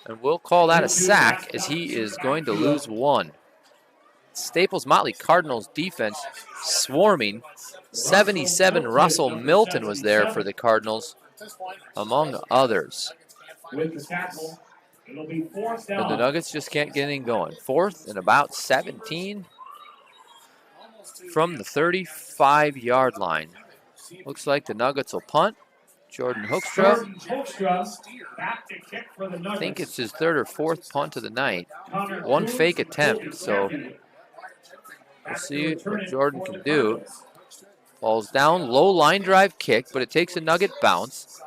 And we'll call that a sack as he is going to lose one. Staples-Motley Cardinals defense swarming. 77, Russell Milton was there for the Cardinals, among others. And the Nuggets just can't get anything going. 4th and about 17. from the 35-yard line. Looks like the Nuggets will punt. Jordan Hoekstra. Jordan Hoekstra back to kick for the Nuggets. I think it's his third or fourth punt of the night. One fake attempt, so we'll see what Jordan can do. Ball's down, low line drive kick, but it takes a Nugget bounce.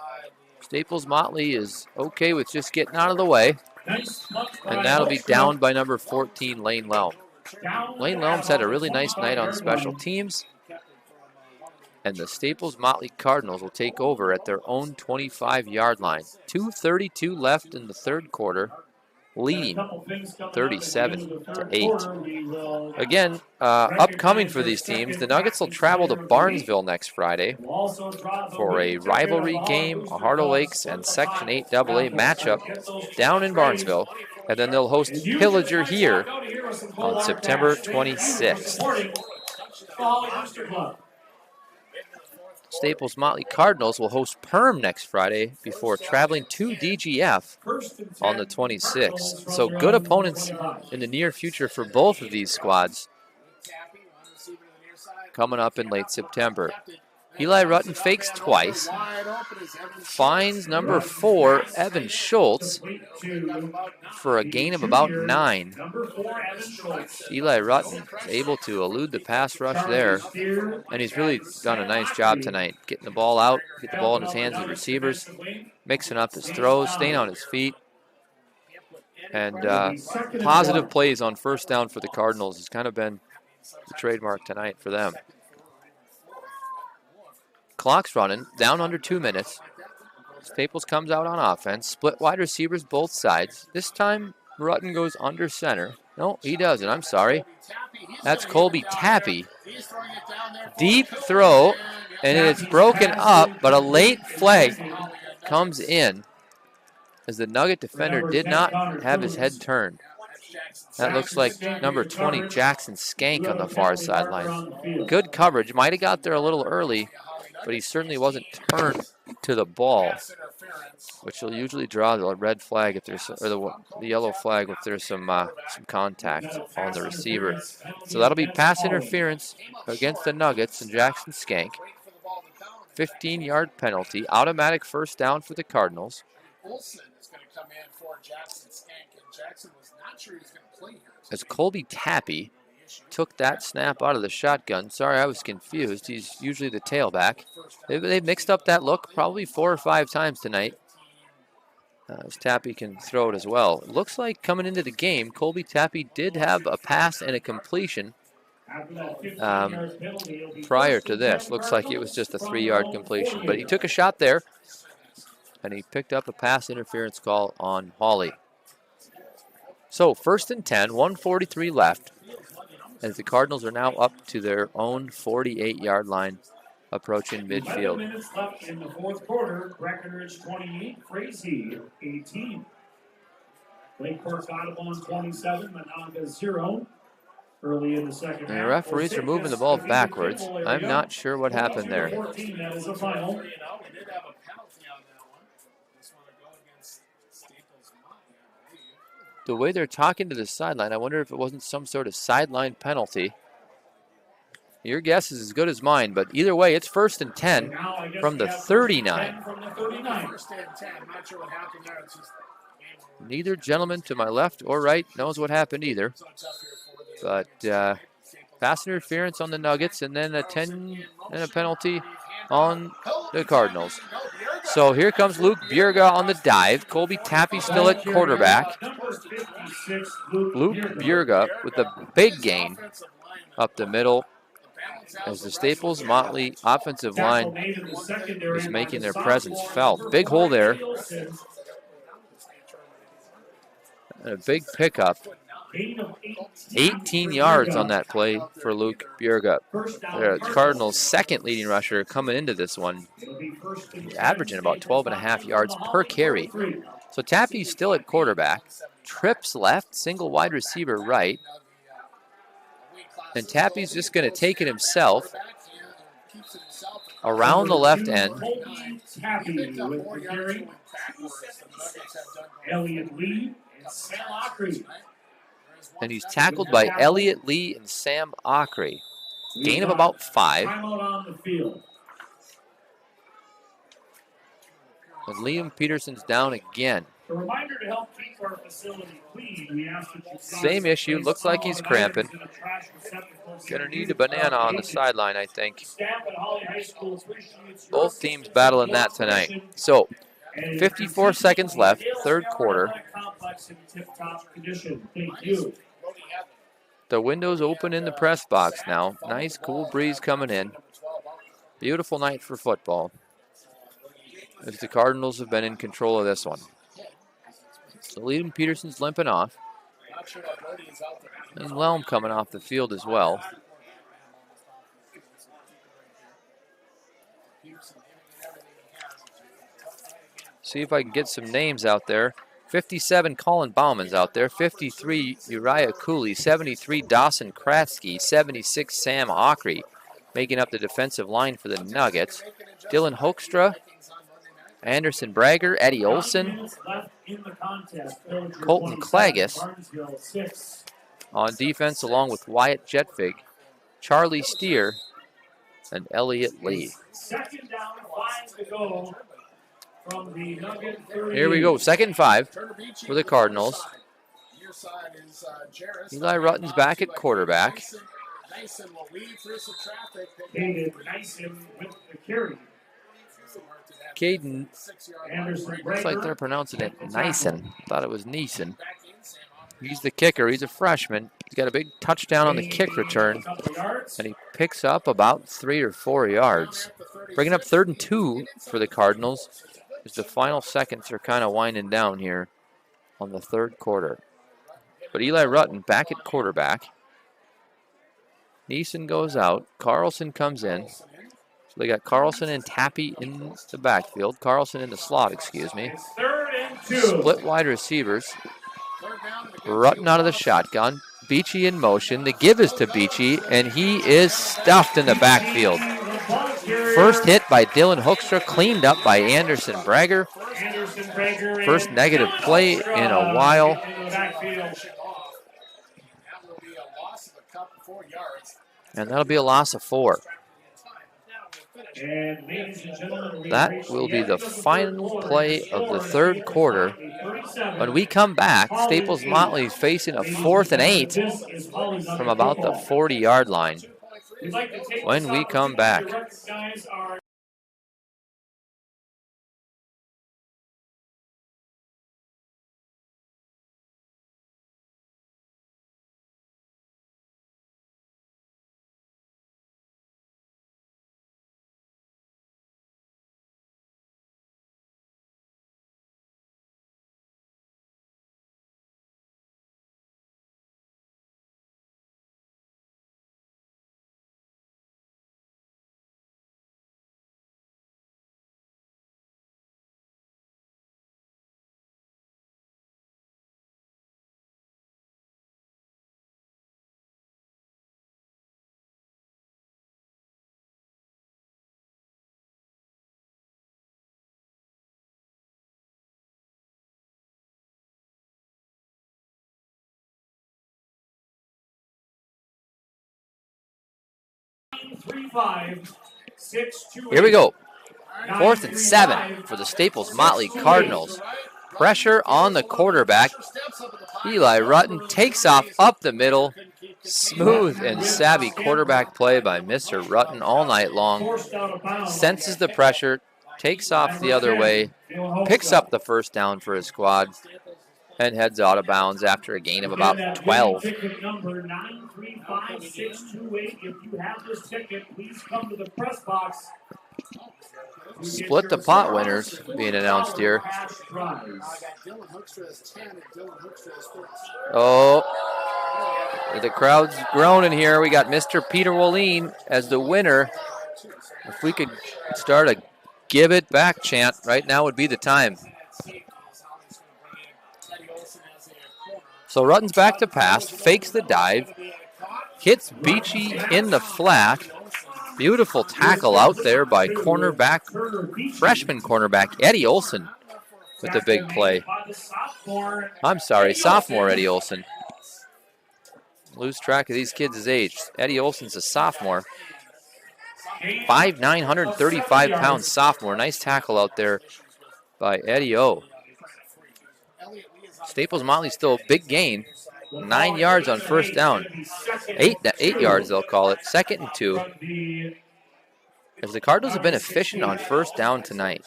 Staples-Motley is okay with just getting out of the way. And that'll be down by number 14, Lane Lelm. Lane Lelm's had a really nice night on special teams. And the Staples-Motley Cardinals will take over at their own 25-yard line. 2:32 left in the third quarter, leading 37-8. Again, upcoming for these teams, the Nuggets will travel to Barnesville next Friday for a rivalry game, a Heart of Lakes and Section 8 AA matchup down in Barnesville. And then they'll host Pillager here on September 26th. Staples-Motley Cardinals will host Perm next Friday before traveling to DGF on the 26th. So good opponents in the near future for both of these squads coming up in late September. Eli Rutten fakes twice, finds number 4, Evan Schultz, for a gain of about 9. Eli Rutten is able to elude the pass rush there, and he's really done a nice job tonight, getting the ball out, get the ball in his hands of receivers, mixing up his throws, staying on his feet, and positive plays on first down for the Cardinals has kind of been the trademark tonight for them. Clock's running, down under 2 minutes. Staples comes out on offense, split wide receivers both sides. This time, Rutten goes under center. No, he doesn't, I'm sorry. That's Colby Tappy. Deep throw, and it's broken up, but a late flag comes in as the Nugget defender did not have his head turned. That looks like number 20, Jackson Skank on the far sideline. Good coverage, might have got there a little early, but he certainly wasn't turned to the ball, which will usually draw the red flag if there's, or the yellow flag if there's some contact on the receiver. So that'll be pass interference against the Nuggets and Jackson Skank. 15-yard penalty, automatic first down for the Cardinals. As Colby Tappy took that snap out of the shotgun. Sorry, I was confused. He's usually the tailback. They've mixed up that look probably 4 or 5 times tonight. As Tappy can throw it as well. It looks like coming into the game, Colby Tappy did have a pass and a completion prior to this. Looks like it was just a 3-yard completion. But he took a shot there, and he picked up a pass interference call on Hawley. So 1st and 10, 1:43 left, as the Cardinals are now up to their own 48-yard line, approaching midfield. 11 minutes left in the fourth quarter. Breckenridge 28, Frazee 18. Lakeport got up on 27, Monongah 0. Early in the second half. And the referees are moving the ball backwards. I'm not sure what happened there. 14, that is a final. The way they're talking to the sideline, I wonder if it wasn't some sort of sideline penalty. Your guess is as good as mine, but either way, it's 1st and 10 from the 39. Neither gentleman to my left or right knows what happened either. But pass interference on the Nuggets, and then a 10 and a penalty on the Cardinals. So here comes Luke Bjerga on the dive. Colby Tappy still at quarterback. Luke Bjerga with a big gain up the middle as the Staples-Motley offensive line is making their presence felt. Big hole there. And a big pickup. 18 yards on that play for Luke Bjerga. The Cardinals' second leading rusher coming into this one, averaging about 12.5 yards per carry. So Tappy's still at quarterback. Trips left, single wide receiver right. And Tappy's just going to take it himself around the left end. Elliott Lee and Sam Ockery. And he's tackled by Elliott Lee and Sam Ockery. Gain of about 5. Timeout on the field. And Liam Peterson's down again. A reminder to help keep our facility clean. We ask that you Same issue. Looks like he's cramping. Gonna need a banana on the sideline, I think. Both teams battling that tonight. So, 54 seconds left, third quarter. The window's open in the press box now. Nice cool breeze coming in. Beautiful night for football, as the Cardinals have been in control of this one. So Liam Peterson's limping off. And Lelm coming off the field as well. See if I can get some names out there. 57, Colin Bauman's out there. 53, Uriah Cooley. 73, Dawson Kratzky. 76, Sam Ockery, making up the defensive line for the Nuggets. Dylan Hoekstra, Anderson Bragger, Eddie Olson, Colton Klages on defense, along with Wyatt Jetvig, Charlie Steer, and Elliott Lee. Second down, 5 to go from the Nugget 38. Here we go, 2nd and 5 for the Cardinals. Eli Rutten's back at quarterback. Caden, looks like they're pronouncing it Nyson. Thought it was Neeson. He's the kicker. He's a freshman. He's got a big touchdown on the kick return, and he picks up about 3 or 4 yards. Bringing up 3rd and 2 for the Cardinals, as the final seconds are kind of winding down here on the third quarter. But Eli Rutten back at quarterback. Neeson goes out. Carlson comes in. So they got Carlson and Tappy in the backfield. Carlson in the slot, excuse me. 3rd and 2. Split wide receivers. Rutten out of the shotgun. Beachy in motion. The give is to Beachy, and he is stuffed in the backfield. First hit by Dylan Hoekstra, cleaned up by Anderson Bragger. First negative play in a while. And that'll be a loss of 4. That will be the final play of the third quarter. When we come back, Staples-Motley is facing a 4th and 8 from about the 40-yard line. When we come back. Here we go. 4th and 7 for the Staples-Motley Cardinals. Pressure on the quarterback. Eli Rutten takes off up the middle. Smooth and savvy quarterback play by Mr. Rutten all night long. Senses the pressure, takes off the other way, picks up the first down for his squad, and heads out of bounds after a gain of about 12. Ticket number 935628. If you have this ticket, please come to the press box. Split the pot winners being announced here. Oh, the crowd's groaning here. We got Mr. Peter Wallin as the winner. If we could start a give it back chant, right now would be the time. So Rutten's back to pass, fakes the dive, hits Beachy in the flat. Beautiful tackle out there by freshman cornerback Eddie Olson with the big play. I'm sorry, sophomore Eddie Olson. lose track of these kids' age. Eddie Olson's a sophomore. 5'9", 135-pound sophomore. Nice tackle out there by Eddie O. Staples-Motley still a big gain. 9 yards on first down. 8 yards, they'll call it. 2nd and 2. As the Cardinals have been efficient on first down tonight.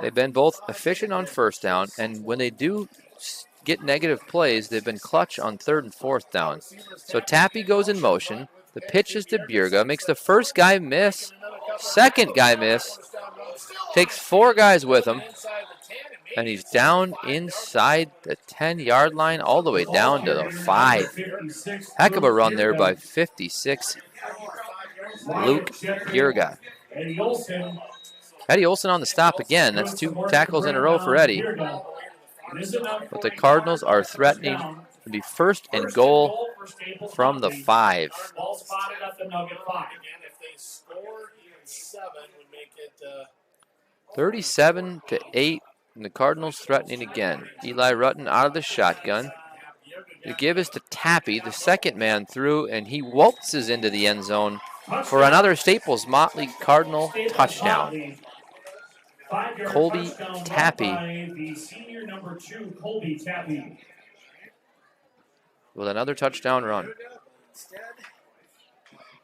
They've been both efficient on first down, and when they do get negative plays, they've been clutch on 3rd and 4th down. So Tappy goes in motion. The pitch is to Bjerga. Makes the first guy miss. Second guy miss. Takes 4 guys with him. And he's down inside the 10-yard line all the way down to the 5. Heck of a run there by 56. Luke Bjerga. Eddie Olson on the stop again. That's 2 tackles in a row for Eddie. But the Cardinals are threatening to be 1st and goal from the 5. 37-8. And the Cardinals threatening again. Eli Rutten out of the shotgun. The give is to Tappy, the second man through, and he waltzes into the end zone for another Staples-Motley Cardinal touchdown. Colby Tappy with another touchdown run.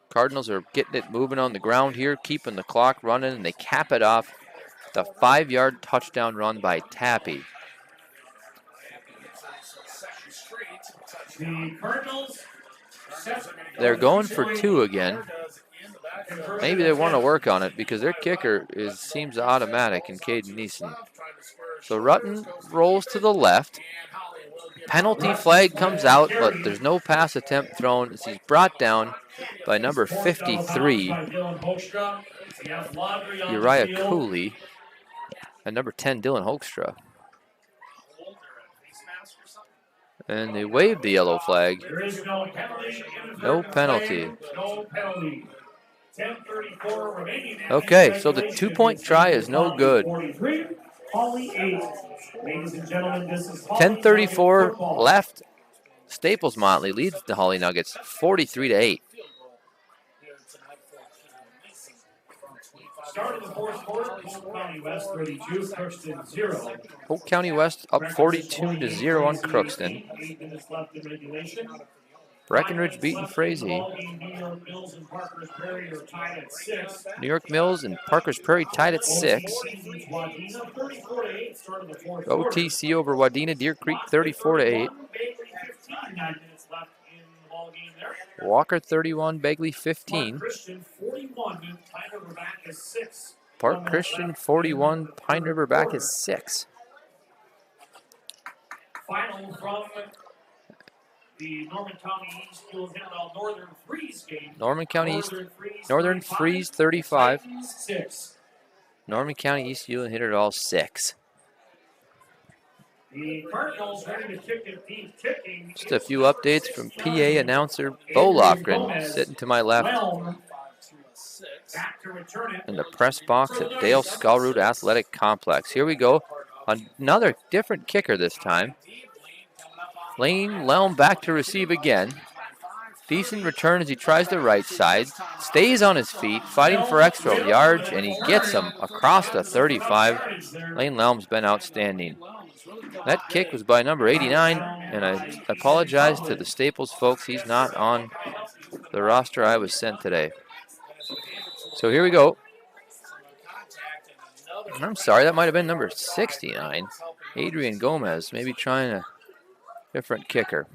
Cardinals are getting it moving on the ground here, keeping the clock running, and they cap it off. The 5-yard touchdown run by Tappy. They're going for 2 again. Maybe they want to work on it because their kicker seems automatic in Caden Neeson. So Rutten rolls to the left. Penalty flag comes out, but there's no pass attempt thrown as he's brought down by number 53, Uriah Cooley. And number 10, Dylan Hoekstra. And they waved the yellow flag. No penalty. Okay, so the 2-point try is no good. 10:34 left. Staples-Motley leads the Hawley Nuggets 43-8. Start of the 4th quarter, Polk County West 32, Crookston 0. Polk County West up 42-0 on Crookston. 8 minutes left in regulation. Breckenridge beating Frazee. New York Mills and Parker's Prairie are tied at 6. New York Mills and Parker's Prairie tied at 6. OTC over Wadena, Deer Creek 34-8. Walker 31, Bagley 15. Park Christian 41, Pine River back is 6. Final from the Norman County East Northern Freeze game. Norman County East, Northern Freeze 35. 6. Norman County East Hewlett hit it all 6. The Cardinals ready to kick it deep, kicking. Just a few updates from PA announcer Bo Lofgren sitting to my left in the press box at Dale Skalrud Athletic Complex. Here we go. Another different kicker this time. Lane Lelm back to receive again. Decent return as he tries the right side. Stays on his feet, fighting for extra yards, and he gets him across the 35. Lane Lelm's been outstanding. That kick was by number 89, and I apologize to the Staples folks. He's not on the roster I was sent today. So here we go. I'm sorry, that might have been number 69. Adrian Gomez, maybe trying a different kicker.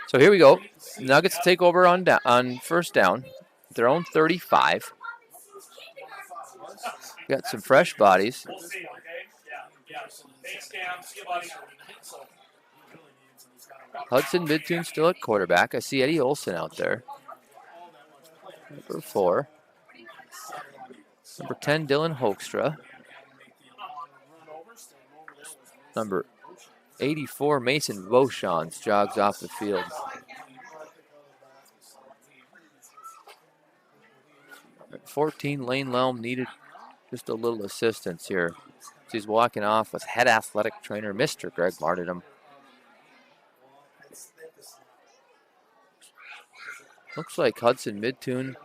So here we go. Nuggets take over on first down. Their own 35. Got some fresh bodies. Hudson Midtoon still at quarterback. I see Eddie Olson out there. Number 4. Number 10, Dylan Hoekstra. Number 84, Mason Beauchamp jogs off the field. At 14, Lane Lelm needed just a little assistance here. He's walking off with head athletic trainer Mr. Greg Martinum. Looks like Hudson Midtoon.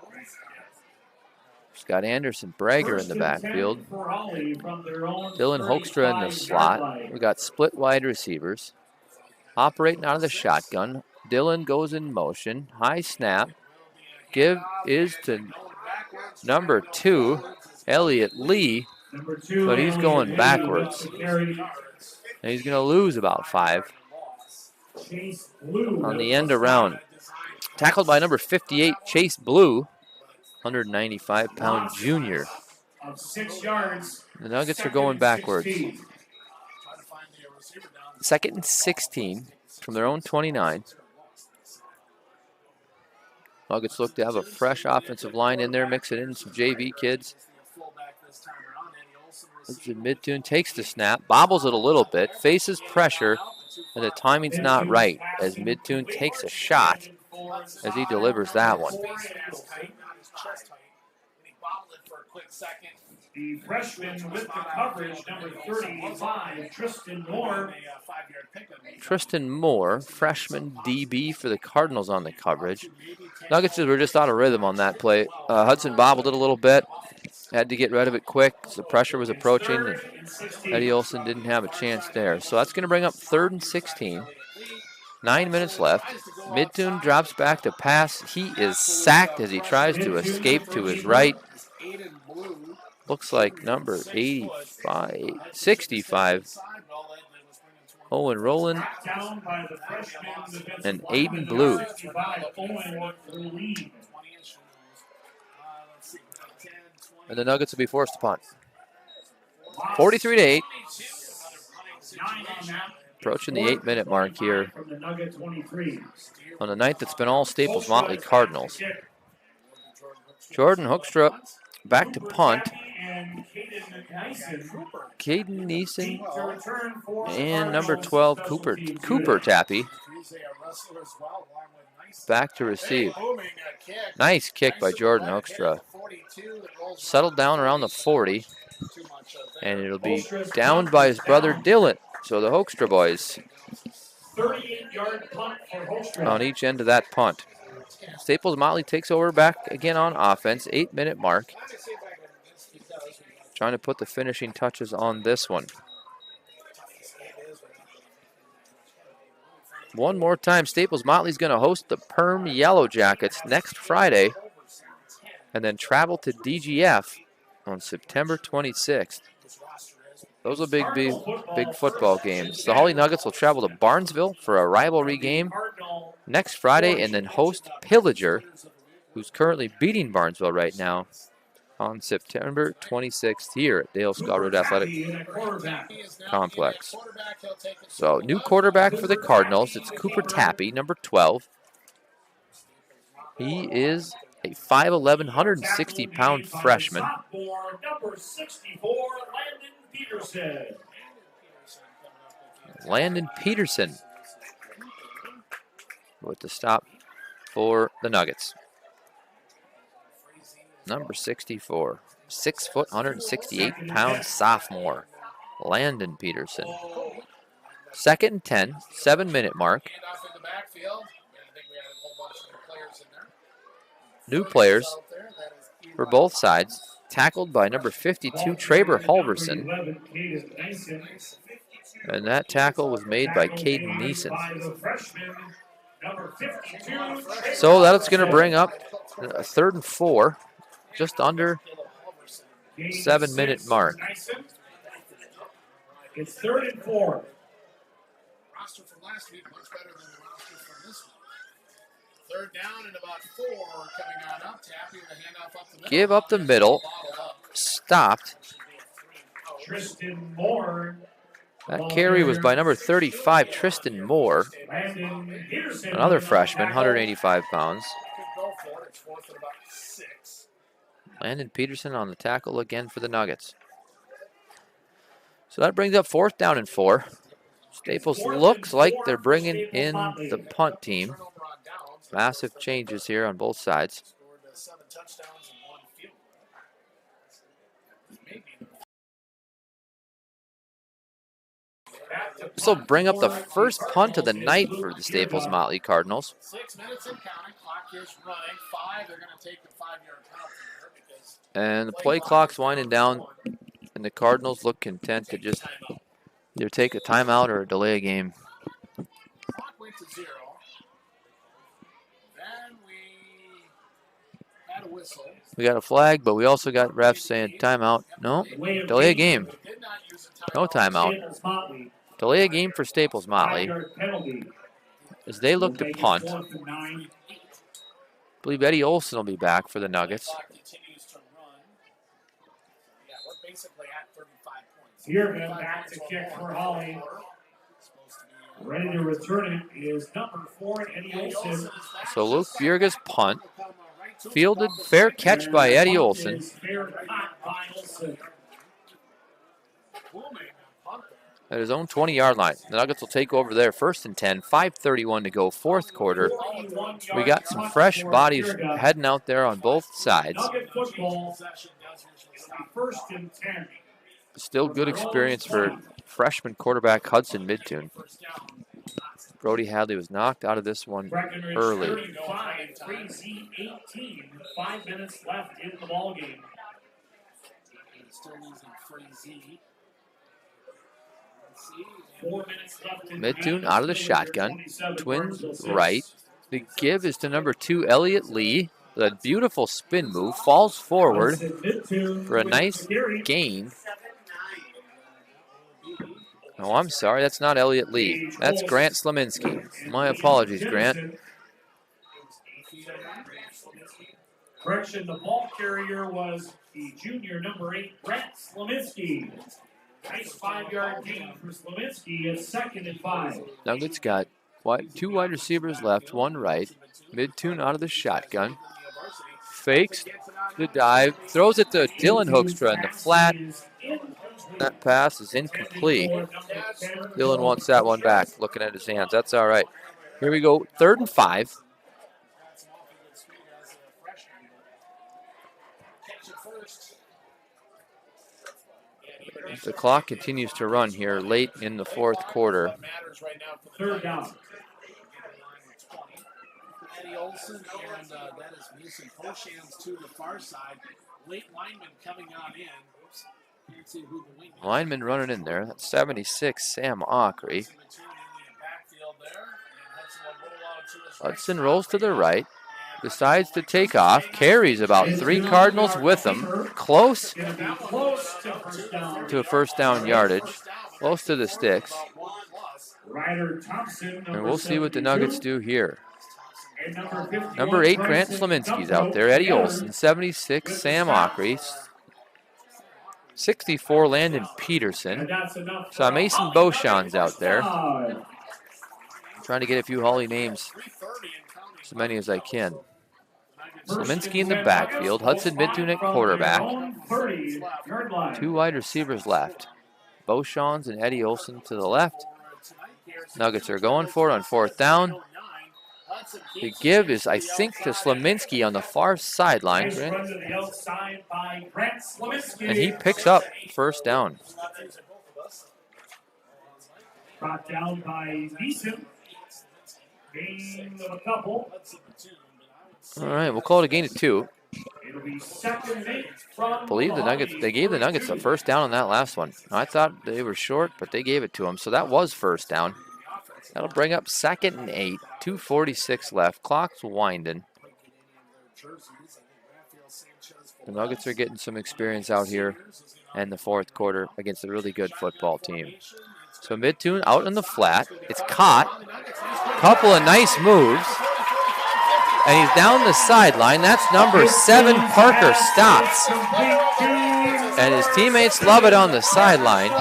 He's got Anderson Brager in the backfield. Dylan Hoekstra in the slot. We got split wide receivers. Operating out of the shotgun. Dylan goes in motion. High snap. Give is to number 2, Elliott Lee. But he's going backwards. And he's going to lose about 5 on the end around. Tackled by number 58, Chase Blue, 195-pound junior. The Nuggets are going backwards. 2nd and 16 from their own 29. Nuggets look to have a fresh offensive line in there, mixing in some JV kids. Midtoon takes the snap, bobbles it a little bit, faces pressure, and the timing's not right as Midtoon takes a shot as he delivers that one. The freshman with the coverage, number 35, Tristan Moore. Tristan Moore, freshman DB for the Cardinals on the coverage. Nuggets were just out of rhythm on that play. Hudson bobbled it a little bit. Had to get rid of it quick. So the pressure was approaching, and Eddie Olson didn't have a chance there. So that's going to bring up 3rd and 16. 9 minutes left. Midtoon drops back to pass. He is sacked as he tries to escape to his right. Looks like number 65. Owen Rowland and Aiden Blue. And the Nuggets will be forced to punt. 43-8. Approaching the 8-minute mark here on the night that's been all Staples-Motley Cardinals. Jordan Hoekstra back to punt. Caden Neeson and number 12, Cooper Tappy, back to receive. Nice kick by Jordan Hoekstra. Settled down around the 40, and it'll be downed by his brother Dylan. So the Hoekstra boys 38-yard punt for Hoekstra on each end of that punt. Staples-Motley takes over back again on offense, 8-minute mark. Trying to put the finishing touches on this one. One more time, Staples-Motley's going to host the Perm Yellow Jackets next Friday and then travel to DGF on September 26th. Those are big football games. The Hawley Nuggets will travel to Barnesville for a rivalry game next Friday and then host Pillager, who's currently beating Barnesville right now, on September 26th here at Dale Scott Road Athletic Complex. So, new quarterback for the Cardinals. It's Cooper Tappy, number 12. He is a 5'11", 160-pound freshman. Number 64, Landon Peterson. Landon Peterson with the stop for the Nuggets. Number 64, 6 foot, 168-pound sophomore, Landon Peterson. 2nd and 10, 7-minute mark. New players for both sides. Tackled by number 52, Traber Halverson. And that tackle was made by Caden Neeson. So that's going to bring up a 3rd and 4. Just under 7-minute mark. It's 3rd and 4. Roster from last week much better than the roster from this week. 3rd down and about 4 coming on up. Tapping the handoff up the middle. Give up the middle. Stopped. Tristan Moore. That carry was by number 35, Tristan Moore. Another freshman, 185 pounds. Landon Peterson on the tackle again for the Nuggets. So that brings up 4th down and 4. Staples looks like they're bringing in the punt team. Massive changes here on both sides. This will bring up the first punt of the night for the Staples-Motley Cardinals. 6 minutes and counting. Clock is running. 5. They're going to take the 5-yard penalty here because And the play clock's winding down, and the Cardinals look content to just either take a timeout or delay a game. clock went to 0. Then we had a whistle. We got a flag, but we also got refs saying timeout. No, delay a game. Did not use a No timeout. Staples-Motley. Delay a game for Staples-Motley 5-yard penalty. as they look to Make it punt. 4th and 9. I believe Eddie Olson will be back for the Nuggets. Clock continues to run. Yeah, we're basically at 35 points. Bjergen back to kick for Hawley. Ready to return it is number 4, Eddie Olson. So Luke Bjerga's punt, fielded, fair catch by Eddie Olson. Fair caught by Olson. At his own 20-yard line. The Nuggets will take over there 1st and 10, 5:31 to go, 4th quarter. We got some fresh bodies heading out there on both sides. Nugget football. 1st and 10. Still good experience for freshman quarterback Hudson Midtoon. Brody Hadley was knocked out of this one Breckenridge early. 35, 3Z 18. 5 minutes left in the ballgame. Still using Freezy. 4 minutes left in Midtoon out of the shotgun. Twins right. The give is to number 2, Elliott Lee. The beautiful spin move, falls forward for a nice gain. Oh, I'm sorry, that's not Elliott Lee. That's Grant Slaminski. My apologies, Grant. Correction, the ball carrier was the junior number 8, Grant Slaminski. Nice 5-yard gain for Slaminski at 2nd and 5. Nuggets got 2 wide receivers left, 1 right. Midtoon out of the shotgun. Fakes the dive, throws it to Dylan Hoekstra in the flat. That pass is incomplete. Dylan wants that one back, looking at his hands. That's all right. Here we go, 3rd and 5. The clock continues to run here late in the 4th quarter. 3rd down. Eddie Olson and that is Mason Poshans to the far side. Late lineman coming on in. Oops. Can't see who the wing is. Lineman running in there. That's 76, Sam Ockery. Hudson rolls to the right. Decides to take off. Carries about 3 Cardinals with him. Close Gonna be close to first down. to a first down yardage. Close to the sticks. Ryder Thompson, And we'll see what the 72. Nuggets do here. And number 51, Number 8, Grant Bryson Slaminski's Dumbo out there. Eddie together. Olson, 76, Sam Ockery. 64, Landon And Peterson. that's enough Saw for Mason Hawley. Beauchamps out there. Touchdown. Trying to get a few Hawley names, as many as I can. Slaminski in the backfield. Hudson Midtoon at quarterback. 30-yard line. 2 wide receivers left. Beauchamps and Eddie Olson to the left. Nuggets are going for it on 4th down. The give is, I think, to Slaminski on the far sideline. Nice run to the outside by Grant Slaminski. And he picks up first down. Brought down by Neeson. Gain of a couple. All right, we'll call it a gain of 2. It'll be 2nd and 8 from I believe the Nuggets, they gave the Nuggets a first down on that last one. I thought they were short, but they gave it to them. So that was first down. That'll bring up 2nd and 8. 2:46 left. Clock's winding. The Nuggets are getting some experience out here in the 4th quarter against a really good football team. So Midtoon out in the flat. It's caught. Couple of nice moves. And he's down the sideline. That's number 7, Parker Stotts. And his teammates love it on the sideline,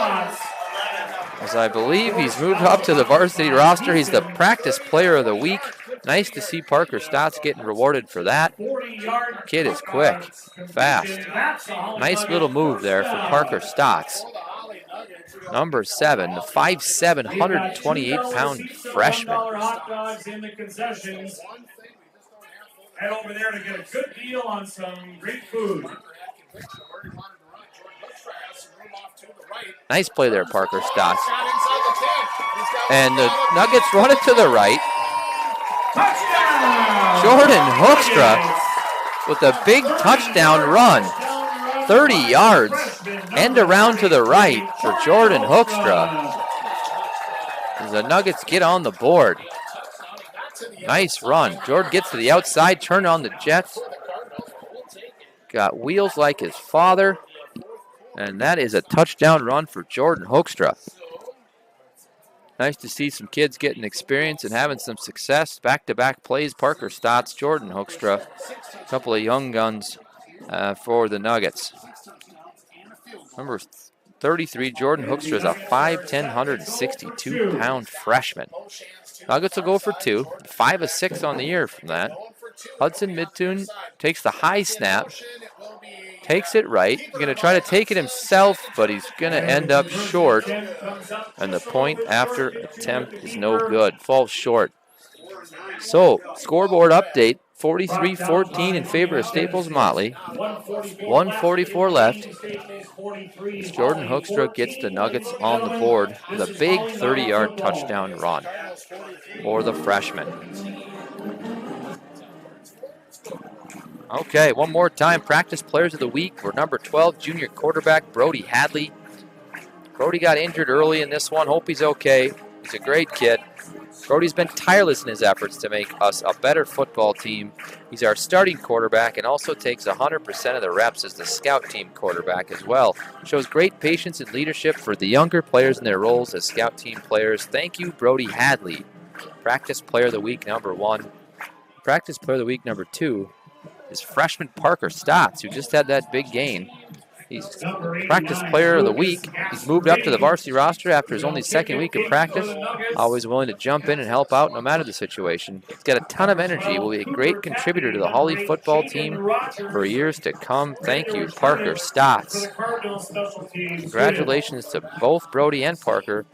as I believe he's moved up to the varsity roster. He's the practice player of the week. Nice to see Parker Stotts getting rewarded for that. 40-yard Kid is quick, fast. Nice little move there for Parker Stotts. Number 7, the 5'7", 128-pound freshman. Hot dogs in the concessions. Head over there to get a good deal on some great food. Nice play there, Parker Stotts. And the Nuggets run it to the right. Touchdown! Jordan Hoekstra with a big touchdown run. 30 yards. End around to the right for Jordan Hoekstra. As the Nuggets get on the board. Nice run. Jordan gets to the outside, turned on the Jets. Got wheels like his father. And that is a touchdown run for Jordan Hoekstra. Nice to see some kids getting experience and having some success. Back-to-back plays, Parker Stotts, Jordan Hoekstra. A couple of young guns for the Nuggets. Number 33, Jordan Hoekstra is a 5'10", 162-pound freshman. Nuggets will go for 2. 5 of 6 on the year from that. Hudson Midtune takes the high snap. Takes it right. He's going to try to take it himself, but he's going to end up short. And the point after attempt is no good. Falls short. So, scoreboard update. 43-14 in favor of Staples-Motley. 1:44 left. As Jordan Hoekstra gets the Nuggets on the board with a big 30-yard touchdown run for the freshman. Okay, one more time. Practice players of the week were number 12, junior quarterback Brody Hadley. Brody got injured early in this one. Hope he's okay. He's a great kid. Brody's been tireless in his efforts to make us a better football team. He's our starting quarterback and also takes 100% of the reps as the scout team quarterback as well. Shows great patience and leadership for the younger players in their roles as scout team players. Thank you, Brody Hadley. Practice player of the week number 1. Practice player of the week number 2 is freshman Parker Stotts, who just had that big gain. He's practice player of the week. He's moved up to the varsity roster after his only second week of practice. Always willing to jump in and help out no matter the situation. He's got a ton of energy. Will be a great contributor to the Hawley football team for years to come. Thank you, Parker Stotts. Congratulations to both Brody and Parker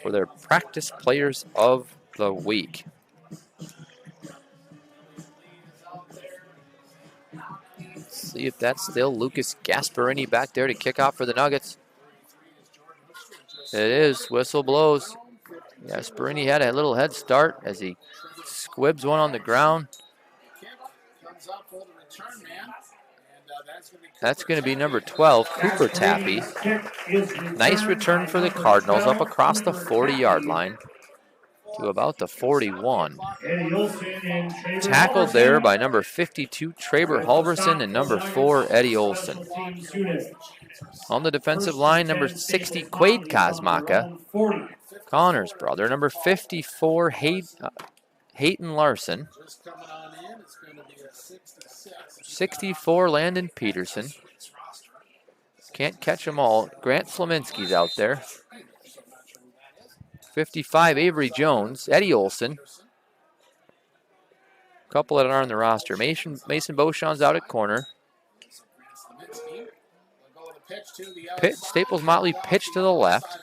for their practice players of the week. See if that's still Lucas Gasparini back there to kick off for the Nuggets. It is. Whistle blows. Gasparini had a little head start as he squibs one on the ground. That's going to be number 12, Cooper Tappy. Nice return for the Cardinals up across the 40-yard line to about the 41. Tackled there by number 52, Traber Halverson, and number 4, Eddie Olson. On the defensive line, number 60, Quaid Kosmaka, Connor's brother. Number 54, Hayton Larson. 64, Landon Peterson. Can't catch them all. Grant Flaminski's out there. 55, Avery Jones, Eddie Olson. A couple that are on the roster. Mason Beauchamp's out at corner. Staples-Motley pitch to the left.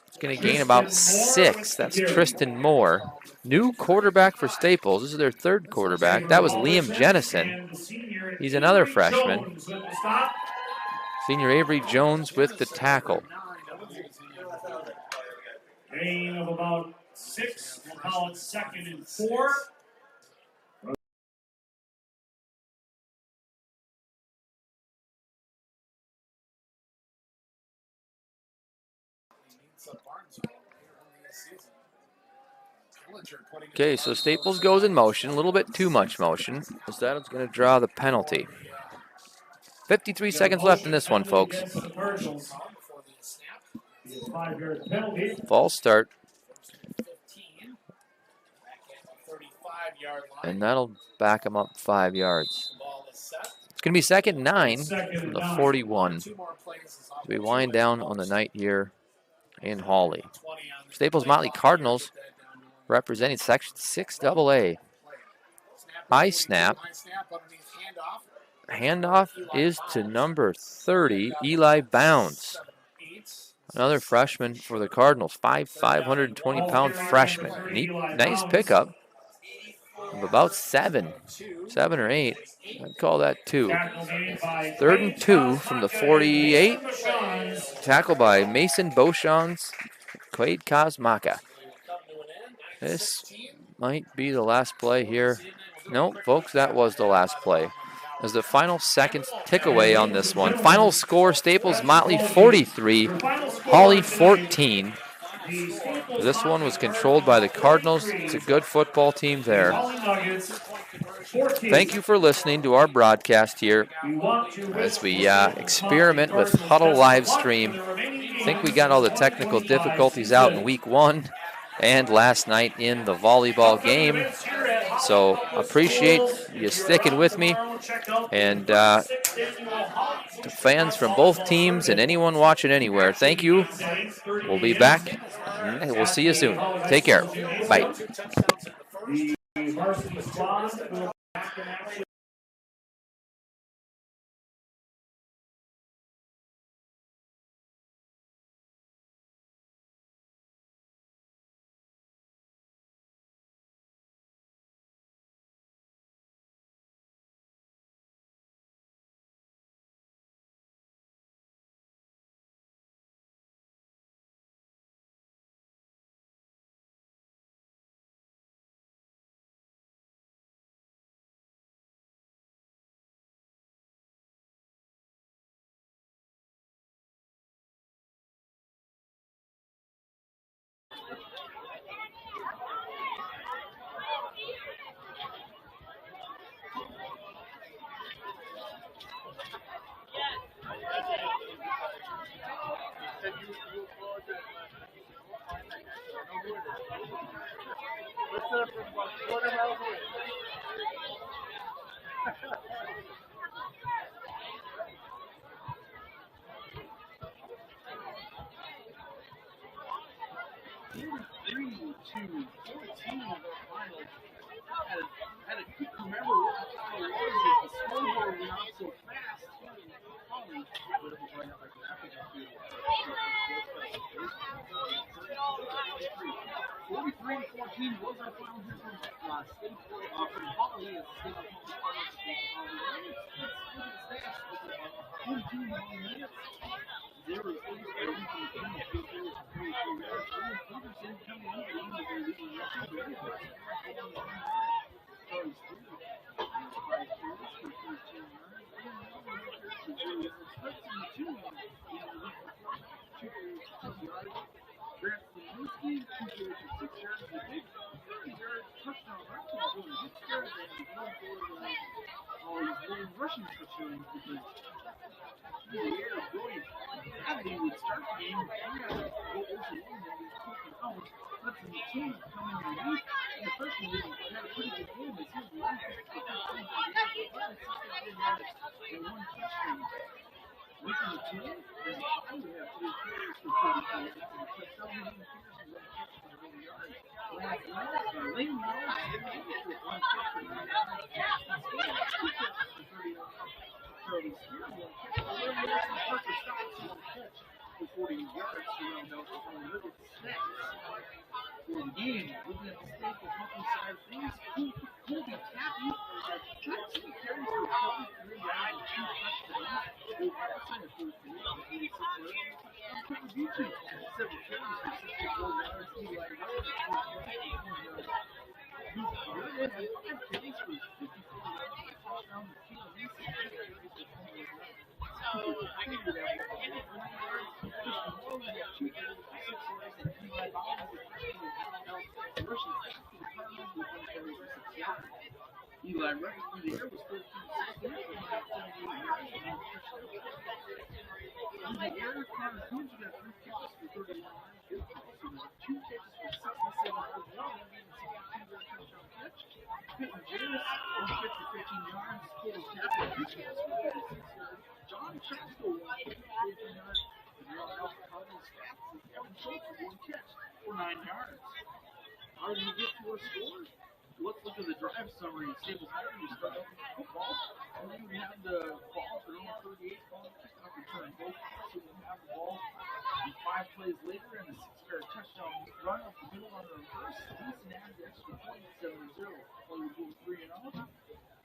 It's going to gain about 6. That's Tristan Moore. New quarterback for Staples. This is their 3rd quarterback. That was Liam Jennison. He's another freshman. Senior Avery Jones with the tackle. Gain of about 6. We'll call it 2nd and 4. Okay, so Staples goes in motion, a little bit too much motion. That's going to draw the penalty. 53 seconds left in this one, folks. False start. And that'll back him up 5 yards. It's going to be 2nd and 9 from the 41. We wind down on the night here in Hawley. Staples-Motley Cardinals representing Section 6AA. High snap. Handoff is to number 30, Eli Bounds. Another freshman for the Cardinals, 520-pound freshman. Nice pickup of about 7 or 8. I'd call that 2. 3rd and 2 from the 48. Tackle by Mason Beauchamp, Quaid Kosmaka. This might be the last play here. No, folks, that was the last play. As the final seconds tick away on this one. Final score, Staples-Motley 43, Hawley 14. This one was controlled by the Cardinals. It's a good football team there. Thank you for listening to our broadcast here as we experiment with Huddle live stream. I think we got all the technical difficulties out in week 1 and last night in the volleyball game. So appreciate you sticking with me. And to fans from both teams and anyone watching anywhere, thank you. We'll be back. We'll see you soon. Take care. Bye. The varsity squad will be back in action.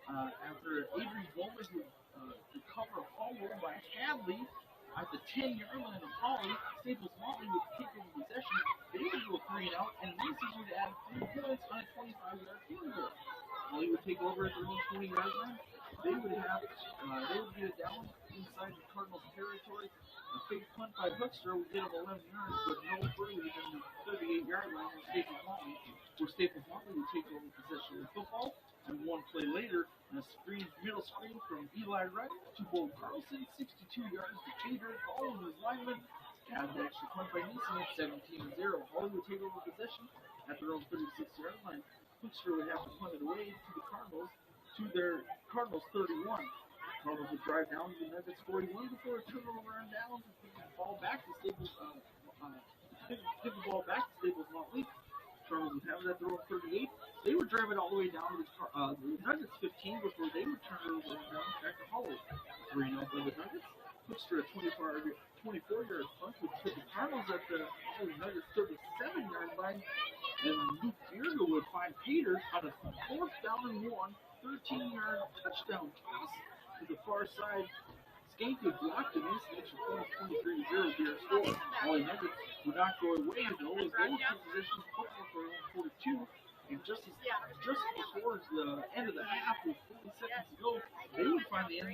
After Adrian Bowman would recover a fumble by Hawley, at the 10-yard line of Hawley, Staples-Motley would take over possession. They would go 3 and out, and Macy's would add 3 points on a 25-yard field goal. Hawley would take over at their own 20-yard line. They would get it down inside the Cardinals' territory. A fake punt by Hoekstra would get them 11 yards, but no further than the 38-yard line where Staples-Motley would take over possession of the football. And one play later, a middle screen from Eli Wright to Bo Carlson, 62 yards to Cater, all of his linemen. And the extra point by Neeson at 17-0. Hawley would take over possession at their own 36-yard line. Hoekstra would have to punt it away to the Cardinals, to their Cardinals 31. Cardinals would drive down to the Nuggets 41 before a turnover on downs and give the ball back to Staples-Motley. Cardinals would have it at their own 38. They would drive it all the way down to the Nuggets 15 before they would turn it over and down back to Hawley. 3-0 for the Nuggets. Hoekstra a 24-yard punt would put the Cardinals at the Nuggets 37-yard line. And Luke Virgo would find Peter on a 4th down and 1, 13-yard touchdown pass to the far side. Skank would block the extra point, 23-0 Bears score. Hawley Nuggets would not go away until they go to position football for 42. And just before the end of the half, with 40 seconds to go, they would find the end zone.